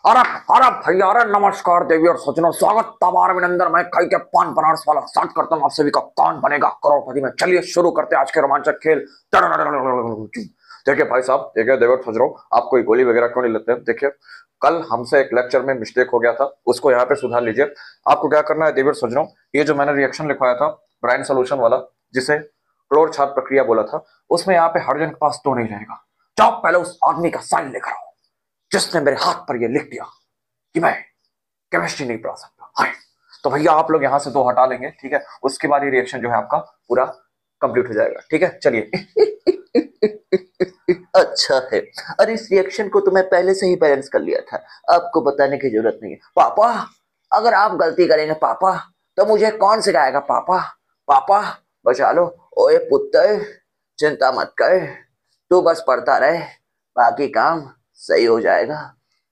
अरे अरे भैया, अरे नमस्कार देवी और सज्जनों, स्वागत तबार अभिनंदन। मैं कई के पान बनारस वाला स्टार्ट करता हूँ आप सभी का कौन बनेगा करोड़पति में। चलिए शुरू करते हैं आज के रोमांचक खेल। देखिए भाई साहब, देखिए देवर सज्जनों, आप कोई गोली वगैरह क्यों नहीं लेते हैं। देखिए कल हमसे एक लेक्चर में मिस्टेक हो गया था, उसको यहाँ पे सुधार लीजिए। आपको क्या करना है देवर सज्जनों, ये जो मैंने रिएक्शन लिखवाया था ब्राइन सोल्यूशन वाला, जिसे क्लोर छाप प्रक्रिया बोला था, उसमें यहाँ पे हर जन के पास तो नहीं रहेगा। जाओ पहले उस आदमी का साइन लेकर आओ जिसने मेरे हाथ पर ये लिख दिया कि मैं केमिस्ट्री नहीं पढ़ा सकता। हाय, तो भैया आप लोग यहाँ से दो हटा लेंगे, ठीक है। उसके बाद ये रिएक्शन जो है आपका पूरा कंप्लीट हो जाएगा, ठीक है। चलिए। अच्छा है। और इस रिएक्शन को तो मैं पहले से ही बैलेंस कर लिया था, आपको बताने की जरूरत नहीं है। पापा, अगर आप गलती करेंगे पापा तो मुझे कौन सिखाएगा पापा। पापा बचा लो। ओए पुत्र, चिंता मत कर, तू बस पढ़ता रहे, बाकी काम सही हो जाएगा।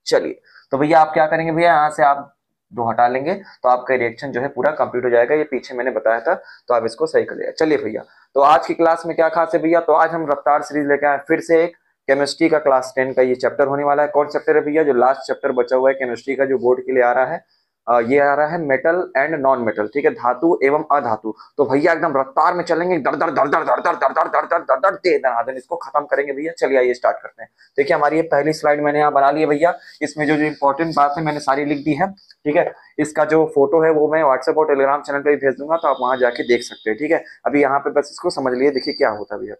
चलिए, तो भैया आप क्या करेंगे, भैया यहाँ से आप दो हटा लेंगे तो आपका रिएक्शन जो है पूरा कंप्लीट हो जाएगा। ये पीछे मैंने बताया था, तो आप इसको सही कर लिया। चलिए भैया, तो आज की क्लास में क्या खास है भैया, तो आज हम रफ्तार सीरीज लेके आए फिर से एक केमिस्ट्री का क्लास 10 का ये चैप्टर होने वाला है। कौन चैप्टर है भैया, जो लास्ट चैप्टर बचा हुआ है केमिस्ट्री का, जो बोर्ड के लिए आ रहा है। ये आ रहा है मेटल एंड नॉन मेटल, ठीक है, धातु एवं अधातु। तो भैया एकदम रफ्तार में चलेंगे, दर दर दर दर दर दर दर दर दर दर दर दर दे दनादन इसको खत्म करेंगे भैया। चलिए आइए स्टार्ट करते हैं। देखिए हमारी ये पहली स्लाइड मैंने यहाँ बना ली है भैया। इसमें जो जो इंपॉर्टेंट बात है मैंने सारी लिख दी है, ठीक है। इसका जो फोटो है वो मैं व्हाट्सएप और टेलीग्राम चैनल पे भी भेज दूंगा, तो आप वहां जाके देख सकते हैं, ठीक है। अभी यहाँ पे बस इसको समझ लिए, देखिए क्या होता है भैया।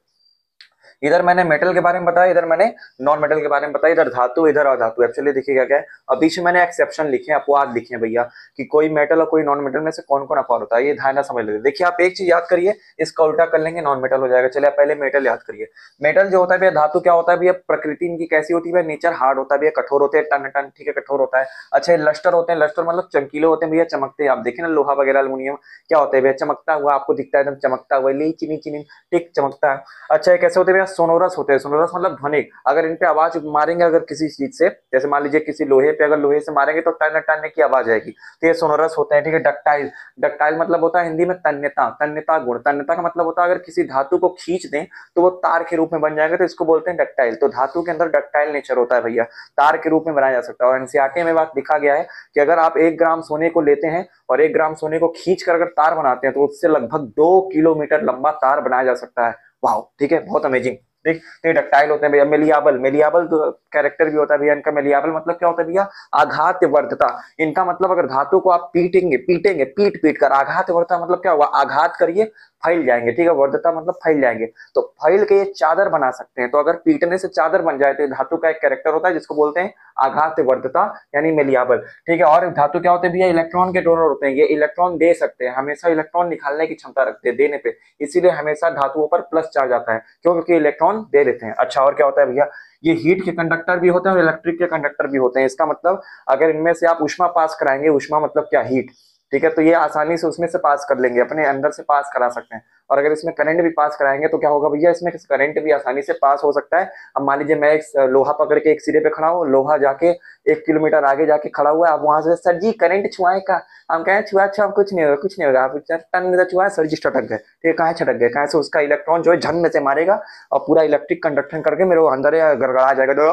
इधर मैंने मेटल के बारे में बताया, इधर मैंने नॉन मेटल के बारे में बताया, इधर धातु इधर अधातु। एक्चुअली देखिए क्या क्या है, और बीच में मैंने एक्सेप्शन लिखे हैं, अपवाद लिखे हैं भैया, कि कोई मेटल और कोई नॉन मेटल में से कौन कौन अपवाद होता है, ये धारणा समझ लीजिए। देखिए आप एक चीज याद करिए, इसका उल्टा कर लेंगे नॉन मेटल हो जाएगा। चलिए आप पहले मेटल याद करिए। मेटल जो होता है भैया, धातु क्या होता है भैया, प्रकृति इनकी कैसी होती है, नेचर हार्ड होता है भैया, कठोर होते हैं, टन टन, ठीक है, कठोर होता है। अच्छा ये लस्टर होते हैं, लस्टर मतलब चमकीले होते हैं भैया, चमकते हैं। आप देखें ना लोहा वगैरह एल्युमिनियम क्या होता है भैया, चमकता हुआ आपको दिखता है, एकदम चमकता हुआ, चिनी चिनी, ठीक, चमकता है। अच्छा ये कैसे होते हैं भैया, सोनोरस होते हैं। सोनोरस मतलब ध्वनिक, अगर इन पे आवाज मारेंगे अगर किसी चीज से, जैसे मान लीजिए किसी लोहे पे अगर लोहे से मारेंगे तो टन टन की आवाज आएगी, तो ये सोनोरस होते हैं, ठीक है। डक्टाइल, डक्टाइल मतलब होता है हिंदी में तन्यता, तन्यता गुण। तन्यता का मतलब होता है अगर किसी धातु को खींच दें तो वो तार के रूप में बन जाएगा, तो इसको बोलते हैं डक्टाइल। तो धातु के अंदर डक्टाइल नेचर होता है भैया, तार के रूप में बनाया जा सकता है। और एनसीईआरटी में बात लिखा गया है कि अगर आप 1 ग्राम सोने को लेते हैं और 1 ग्राम सोने को खींच कर अगर तार बनाते हैं तो उससे लगभग 2 किलोमीटर लंबा तार बनाया जा सकता है। वाह, ठीक है, बहुत अमेजिंग। देख, तो डक्टाइल होते हैं भैया। मेलियाबल, मेलियाबल तो कैरेक्टर भी होता है भैया इनका। मेलियाबल मतलब क्या होता है भैया, आघात वर्धता। इनका मतलब अगर धातु को आप पीटेंगे, पीटेंगे, पीट पीट कर, आघात वर्धता मतलब क्या हुआ, आघात करिए फैल जाएंगे, ठीक है। वर्धता मतलब फैल जाएंगे, तो फैल के ये चादर बना सकते हैं। तो अगर पीटने से चादर बन जाए तो धातु का एक कैरेक्टर होता है जिसको बोलते हैं आघात वर्धता, यानी मेलियाबल, ठीक है। और धातु क्या होते हैं भैया, इलेक्ट्रॉन के डोनर होते हैं। ये इलेक्ट्रॉन दे सकते हैं, हमेशा इलेक्ट्रॉन निकालने की क्षमता रखते हैं देने पे, इसीलिए हमेशा धातुओं पर प्लस चार्ज आता है, क्यों, क्योंकि इलेक्ट्रॉन दे देते हैं। अच्छा और क्या होता है भैया, ये हीट के कंडक्टर भी होते हैं और इलेक्ट्रिक के कंडक्टर भी होते हैं। इसका मतलब अगर इनमें से आप ऊष्मा पास कराएंगे, ऊष्मा मतलब क्या, हीट, ठीक है, तो ये आसानी से उसमें से पास कर लेंगे, अपने अंदर से पास करा सकते हैं। और अगर इसमें करंट भी पास कराएंगे तो क्या होगा भैया, इसमें करंट भी आसानी से पास हो सकता है। अब मान लीजिए मैं एक लोहा पकड़ के एक सिरे पे खड़ा हूँ, लोहा जाके 1 किलोमीटर आगे जाके खड़ा हुआ है, आप वहां से सर जी करंट छुआए का, हम कहें छुआ छुआ कुछ नहीं होगा, कुछ नहीं होगा, आप टन में छुआ सर जी छटक गए, ठीक है, कहाँ छटक गए, कहाँ से उसका इलेक्ट्रॉन जो है झन से मारेगा और पूरा इलेक्ट्रिक कंडक्शन करके मेरे अंदर गड़गड़ा जाएगा,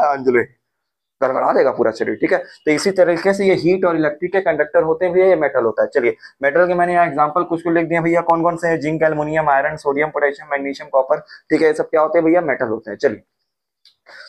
अंजलि गड़बड़ा देगा पूरा शरीर, ठीक है। तो इसी तरीके से ये हीट और इलेक्ट्रिक के कंडक्टर होते हैं भैया, ये मेटल होता है। चलिए मेटल के मैंने यहाँ एग्जांपल कुछ को लिख दिया भैया, कौन कौन से हैं, zinc, aluminium, iron, sodium, potassium, magnesium, copper, ठीक है, ये सब क्या होते हैं भैया, मेटल होते हैं। चलिए,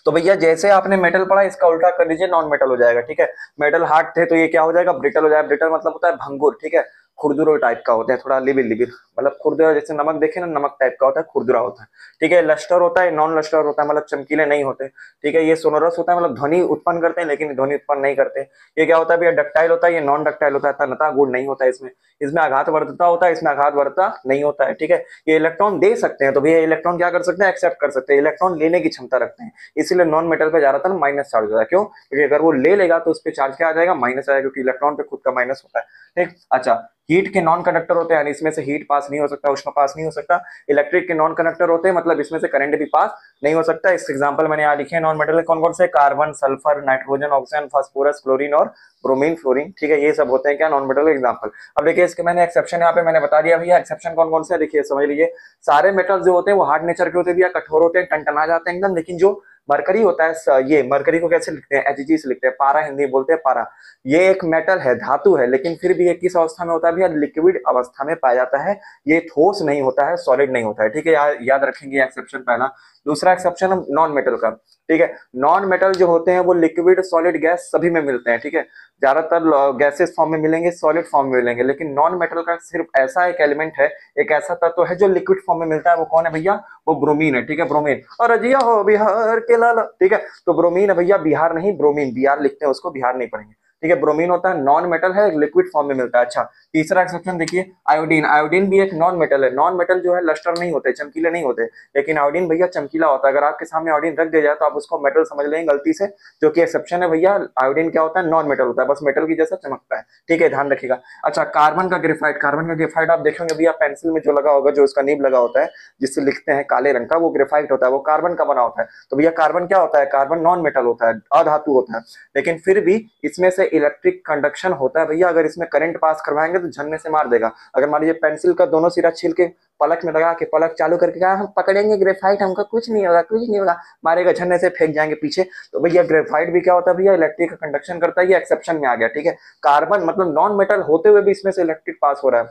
तो भैया जैसे आपने मेटल पढ़ा इसका उल्टा कर लीजिए, नॉन मेटल हो जाएगा, ठीक है। मेटल हार्ड थे तो ये क्या हो जाएगा, ब्रिटल हो जाएगा। ब्रिटल मतलब होता है भंगुर, ठीक है, खुरदुरा टाइप का होता है, थोड़ा लिबिर लिबिर, मतलब खुरदुरा, जैसे नमक देखे ना, नमक टाइप का होता है, खुरदुरा होता है, ठीक है। लस्टर होता है, नॉन लस्टर होता है, मतलब चमकीले नहीं होते, ठीक है। ये सोनोरस होता है, मतलब ध्वनि उत्पन्न करते हैं लेकिन ध्वनि उत्पन्न नहीं करते। ये क्या होता है भैया, डक्टाइल होता है, ये नॉन डक्टाइल होता है, तन्यता गुण नहीं होता है इसमें। इसमें आघात वर्धता होता है, इसमें आघात वर्धता नहीं होता है, ठीक है। ये इलेक्ट्रॉन दे सकते हैं, तो भैया इलेक्ट्रॉन क्या कर सकते हैं, एक्सेप्ट कर सकते हैं, इलेक्ट्रॉन लेने की क्षमता रखते हैं, इसीलिए नॉन मेटल पे ज्यादातर माइनस चार्ज होता है। क्यों, क्योंकि अगर वो ले लेगा तो उस पर चार्ज क्या आ जाएगा, माइनस आएगा, क्योंकि इलेक्ट्रॉन पे खुद का माइनस होता है, ठीक। अच्छा हीट के नॉन कंडक्टर होते हैं, इसमें से हीट पास नहीं हो सकता, उष्मा पास नहीं हो सकता। इलेक्ट्रिक के नॉन कंडक्टर होते हैं, मतलब इसमें से करंट भी पास नहीं हो सकता। इस एग्जांपल मैंने यहाँ लिखे हैं नॉन मेटल कौन कौन से, carbon, sulphur, nitrogen, oxygen, phosphorus, chlorine और ब्रोमीन, फ्लोरीन, ठीक है, ये सब होते हैं क्या, नॉन मेटल एग्जांपल। अब देखिए इसके मैंने एक्सेप्शन यहाँ पे मैंने बता दिया भैया, एक्सेप्शन कौन कौन से, देखिए समझ लीजिए। सारे मेटल जो होते हैं वो हार्ड नेचर के होते हैं भैया, कठोर होते हैं, टनटना जाते हैं एकदम, लेकिन जो मरकरी होता है ये मरकरी को कैसे लिखते हैं, Hg से लिखते हैं, पारा हिंदी में बोलते हैं पारा। ये एक मेटल है, धातु है, लेकिन फिर भी ये किस अवस्था में होता है भैया, लिक्विड अवस्था में पाया जाता है। ये ठोस नहीं होता है, सॉलिड नहीं होता है, ठीक है, याद रखेंगे एक्सेप्शन पहला। दूसरा एक्सेप्शन नॉन मेटल का, ठीक है, नॉन मेटल जो होते हैं वो लिक्विड सॉलिड गैस सभी में मिलते हैं, ठीक है, ज्यादातर गैसेस फॉर्म में मिलेंगे, सॉलिड फॉर्म में मिलेंगे, लेकिन नॉन मेटल का सिर्फ ऐसा एक एलिमेंट है, एक ऐसा तत्व है जो लिक्विड फॉर्म में मिलता है, वो कौन है भैया, वो ब्रोमीन है, ठीक है, ब्रोमीन। और अजिया हो बिहार के लाला, ठीक है, तो ब्रोमीन है भैया, बिहार नहीं ब्रोमीन, बिहार लिखते हैं उसको, बिहार नहीं पढ़ेंगे, ठीक है, ब्रोमीन होता है, नॉन मेटल है, लिक्विड फॉर्म में मिलता है। अच्छा, तीसरा एक्सेप्शन देखिए, आयोडीन। आयोडीन भी एक नॉन मेटल है, नॉन मेटल जो है लस्टर नहीं होते, चमकीले नहीं होते, लेकिन आयोडीन भैया चमकीला होता है। अगर आपके सामने आयोडीन रख दिया जाए तो आप उसको मेटल समझ लेंगे गलती से, जो कि एक्सेप्शन है भैया। आयोडीन क्या होता है, नॉन मेटल होता है, बस मेटल की जैसा चमकता है, ठीक है, ध्यान रखिएगा। अच्छा, कार्बन का ग्रेफाइट। कार्बन का ग्रेफाइट आप देखेंगे भैया पेंसिल में जो लगा होगा, जो उसका नीब लगा होता है जिससे लिखते हैं काले रंग का, वो ग्रेफाइट होता है, वो कार्बन का बना होता है। तो भैया कार्बन क्या होता है, कार्बन नॉन मेटल होता है, अधातु होता है, लेकिन फिर भी इसमें से इलेक्ट्रिक कंडक्शन होता है भैया। अगर इसमें करंट पास करवाएंगे तो झन्ने से मार देगा। अगर मान लीजिए पेंसिल का दोनों सिरा छील के पलक में लगा के पलक चालू करके कहा हम पकड़ेंगे ग्रेफाइट, हमका कुछ नहीं होगा, कुछ नहीं होगा, मारेगा, झन्ने से फेंक जाएंगे पीछे। तो भैया ग्रेफाइट भी क्या होता है भैया, इलेक्ट्रिक का कंडक्शन करता है, ये एक्सेप्शन में आ गया, ठीक है। कार्बन मतलब नॉन मेटल होते हुए भी इसमें से इलेक्ट्रिक पास हो रहा है,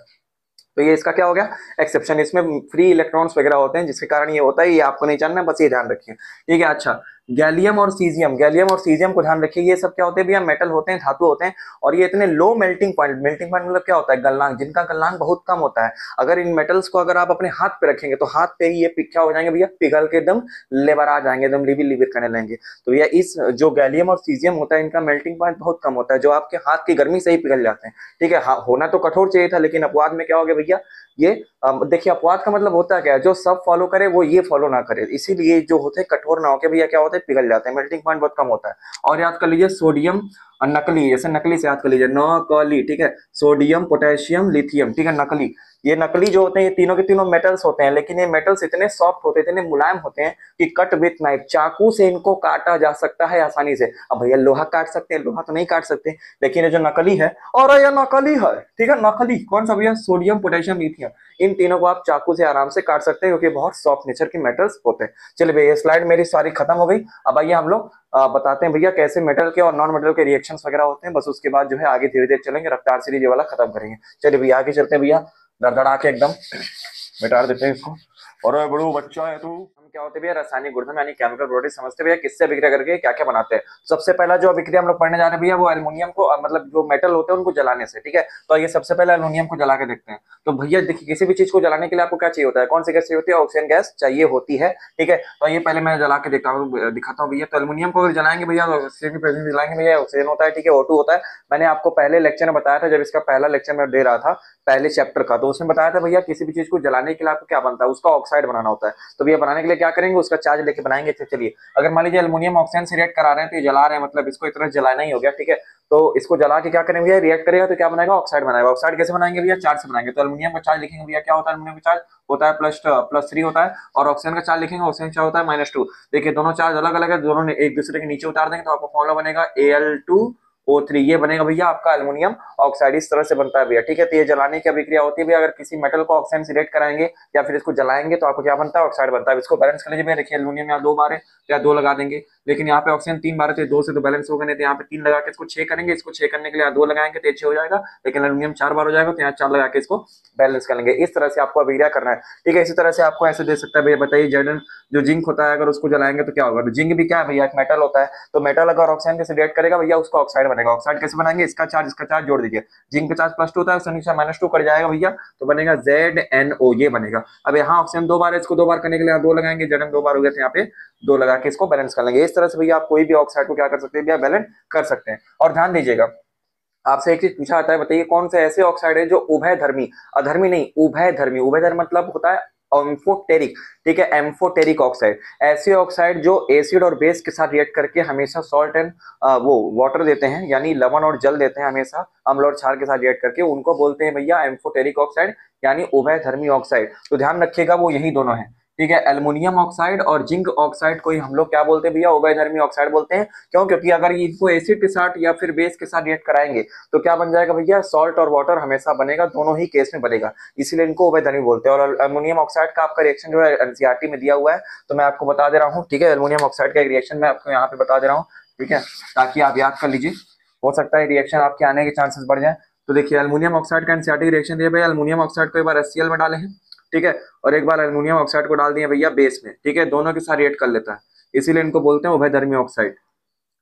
तो ये इसका क्या हो गया, एक्सेप्शन। इसमें फ्री इलेक्ट्रॉन्स वगैरह होते हैं जिसके कारण ये होता है, ये आपको नहीं जानना, बस ये ध्यान रखिए, ठीक है। अच्छा, गैलियम और सीजियम। गैलियम और सीजियम को ध्यान रखिए, ये सब क्या होते हैं भैया, मेटल होते हैं, धातु होते हैं, और ये इतने low melting point, melting point मतलब क्या होता है, गलनांक, जिनका गलनांक बहुत कम होता है। अगर इन मेटल्स को अगर आप अपने हाथ पे रखेंगे तो हाथ पे ही ये क्या हो जाएंगे भैया, पिघल के एकदम लेबर आ जाएंगे, एकदम लिविर लिविर करने लगेंगे। तो भैया इस जो गैलियम और सीजियम होता है, इनका मेल्टिंग पॉइंट बहुत कम होता है, जो आपके हाथ की गर्मी से ही पिघल जाते हैं, ठीक है। होना तो कठोर चाहिए था, लेकिन अपवाद में क्या हो गया भैया, ये देखिए अपवाद का मतलब होता है क्या है, जो सब फॉलो करे वो ये फॉलो ना करे, इसीलिए जो होते हैं कठोर ना होके भैया क्या होते हैं, पिघल जाते हैं, मेल्टिंग पॉइंट बहुत कम होता है। और याद कर लीजिए सोडियम और नकली, जैसे नकली से याद कर लीजिए, नकली, ठीक है, सोडियम, पोटेशियम, लिथियम, ठीक है, नकली। ये नकली जो होते हैं ये तीनों के तीनों मेटल्स होते हैं, लेकिन ये मेटल्स इतने सॉफ्ट होते हैं, इतने मुलायम होते हैं कि कट विथ नाइफ, चाकू से इनको काटा जा सकता है आसानी से। अब भैया लोहा काट सकते हैं, लोहा तो नहीं काट सकते, लेकिन ये जो नकली है, और ये नकली है, ठीक है, नकली कौन सा भैया, सोडियम, पोटेशियम, लिथियम, इन तीनों को आप चाकू से आराम से काट सकते हैं, क्योंकि बहुत सॉफ्ट नेचर के मेटल्स होते हैं। चलिए भैया स्लाइड मेरी सारी खत्म हो गई। अब आइए हम लोग बताते हैं भैया कैसे मेटल के और नॉन मेटल के रिएक्शंस वगैरह होते हैं, बस उसके बाद जो है आगे धीरे धीरे चलेंगे, रफ्तार सीरीज वाला खत्म करेंगे। चलिए भैया आगे चलते हैं भैया, धड़धड़ा के एकदम मिटा देते हैं इसको। और बड़ू बच्चा है तू। हम क्या होते हैं भैया, रासायनिक गुणधर्म यानी केमिकल प्रॉपर्टीज समझते हैं भैया, किससे अभिक्रिया करके क्या क्या बनाते हैं। सबसे पहला जो अभिक्रिया हम लोग पढ़ने जा रहे हैं भैया, वो एल्युमिनियम को मतलब जो मेटल होते हैं उनको जलाने से, ठीक है। तो ये सबसे पहले एल्युमिनियम को जला के देखते हैं। तो भैया देखिए किसी भी चीज को जलाने के लिए आपको क्या चाहिए होता है, कौन सी गैस चाहिए होती है, ऑक्सीजन गैस चाहिए होती है, ठीक है। तो ये पहले मैं जला के दिखाता हूँ भैया। तो एल्युमिनियम को अगर जलाएंगे भैया तो ऑक्सीजन की प्रेजेंस में जलाएंगे भैया, ऑक्सीजन होता है, ठीक है, O2 होता है। मैंने आपको पहले लेक्चर में बताया था, जब इसका पहला लेक्चर मैं दे रहा था पहले चैप्टर का, तो उसमें बताया था भैया किसी भी चीज को जलाने के लिए आपको क्या बनता है, उसका ऑक्साइड बनाना होता है। तो भैया बनाने के लिए क्या करेंगे, उसका चार्ज लेके बनाएंगे। चलिए अगर मान लीजिए एल्युमिनियम ऑक्सीजन से रिएक्ट करा रहे हैं, तो ये जला रहे हैं, मतलब इसको इतना जलाना ही हो गया, ठीक है। तो इसको जला के क्या करेंगे भैया, रिएक्ट करेगा तो क्या बनाएगा, ऑक्साइड बनाएगा। ऑक्साइड कैसे बनाएंगे भैया, चार्ज से बनाएंगे। तो एल्युमिनियम का चार्ज लिखेंगे भैया, क्या होता है, एल्युमिनियम का चार्ज होता है +3 होता है, और ऑक्सीजन का चार्ज लिखेंगे, ऑक्सीजन चार्ज होता है -2। देखिए दोनों चार्ज अलग अलग है, दोनों ने एक दूसरे के नीचे उतार देंगे तो आपको फॉर्मूला बनेगा Al2O3, ये बनेगा भैया आपका एल्युमिनियम ऑक्साइड, इस तरह से बनता है भैया, ठीक है। तो ये जलाने की अभिक्रिया होती है भैया, अगर किसी मेटल को ऑक्सीजन से रिएक्ट कराएंगे या फिर इसको जलाएंगे तो आपको क्या बनता है, ऑक्साइड बनता है। इसको बैलेंस कर लीजिए भैया, देखिए एल्युमिनियम यहाँ 2 बार है तो यहाँ 2 लगा देंगे, लेकिन यहाँ पे ऑक्सीजन 3 बार है तो 2 से तो बैलेंस हो गए, नहीं तो यहाँ पे 3 लगा के इसको 6 करेंगे, इसको 6 करने के लिए यहाँ 2 लगाएंगे तो 6 हो जाएगा, लेकिन एल्युमिनियम 4 बार हो जाएगा तो यहाँ 4 लगा के इसको बैलेंस कर लेंगे। इस तरह से आपको अभिक्रिया करना है, ठीक है। इसी तरह से आपको ऐसे दे सकता है भैया, बताइए जर्डन जो जिंक होता है अगर उसको जलाएंगे तो क्या होगा। तो जिंक भी क्या है भैया, एक मेटल होता है, तो मेटल अगर ऑक्सीजन से रिएक्ट करेगा भैया उसको ऑक्साइड बनेगा। ऑक्साइड कैसे बनाएंगे, इसका चार्ज जोड़ दीजिए, जिंक का चार्ज +2 होता है, उससे नीचे -2 कर जाएगा भैया, तो बनेगा ZnO, ये बनेगा। अब यहाँ ऑक्सीजन 2 बार है, इसको 2 बार करने के लिए यहाँ 2 लगाएंगे, Zn 2 बार हो गए थे, यहाँ पे 2 लगा के इसको बैलेंस कर लेंगे। इस तरह से भैया आप कोई भी ऑक्साइड को क्या कर सकते हैं भैया, बैलेंस कर सकते हैं। और ध्यान दीजिएगा आपसे एक चीज पूछा जाता है, बताइए कौन से ऐसे ऑक्साइड है जो उभयधर्मी, अधर्मी नहीं, उभयधर्मी, उभयधर्मी मतलब होता है एम्फोटेरिक, ठीक है, एम्फोटेरिक ऑक्साइड। ऐसे ऑक्साइड जो एसिड और बेस के साथ रिएक्ट करके हमेशा सॉल्ट एंड वो वाटर देते हैं, यानी लवण और जल देते हैं, हमेशा अम्ल और क्षार के साथ रिएक्ट करके, उनको बोलते हैं भैया एम्फोटेरिक ऑक्साइड, यानी उभयधर्मी ऑक्साइड। तो ध्यान रखिएगा वो यही दोनों है, ठीक है। एल्युमिनियम ऑक्साइड और जिंक ऑक्साइड को ही हम लोग क्या बोलते हैं भैया, उभयधर्मी ऑक्साइड बोलते हैं। क्यों? क्योंकि अगर इनको एसिड के साथ या फिर बेस के साथ रिएक्ट कराएंगे तो क्या बन जाएगा भैया, सॉल्ट और वाटर हमेशा बनेगा, दोनों ही केस में बनेगा, इसीलिए इनको उभयधर्मी बोलते हैं। और एल्युमिनियम ऑक्साइड का आपका रिएक्शन जो है एनसीईआरटी में दिया हुआ है, तो मैं आपको बता दे रहा हूँ, ठीक है। एल्युमिनियम ऑक्साइड का एक रिएक्शन मैं आपको यहाँ पे बता दे रहा हूँ, ठीक है, ताकि आप याद कर लीजिए, हो सकता है रिएक्शन आपके आने के चांसेस बढ़ जाए। तो देखिए एल्युमिनियम ऑक्साइड का एनसीईआरटी रिएक्शन दिया भैया, एल्युमिनियम ऑक्साइड को एक बार HCl में डाले हैं, ठीक है, और एक बार एल्युमिनियम ऑक्साइड को डाल दिए भैया बेस में, ठीक है, दोनों के साथ रिएक्ट कर लेता है, इसीलिए इनको बोलते हैं उभयधर्मी ऑक्साइड,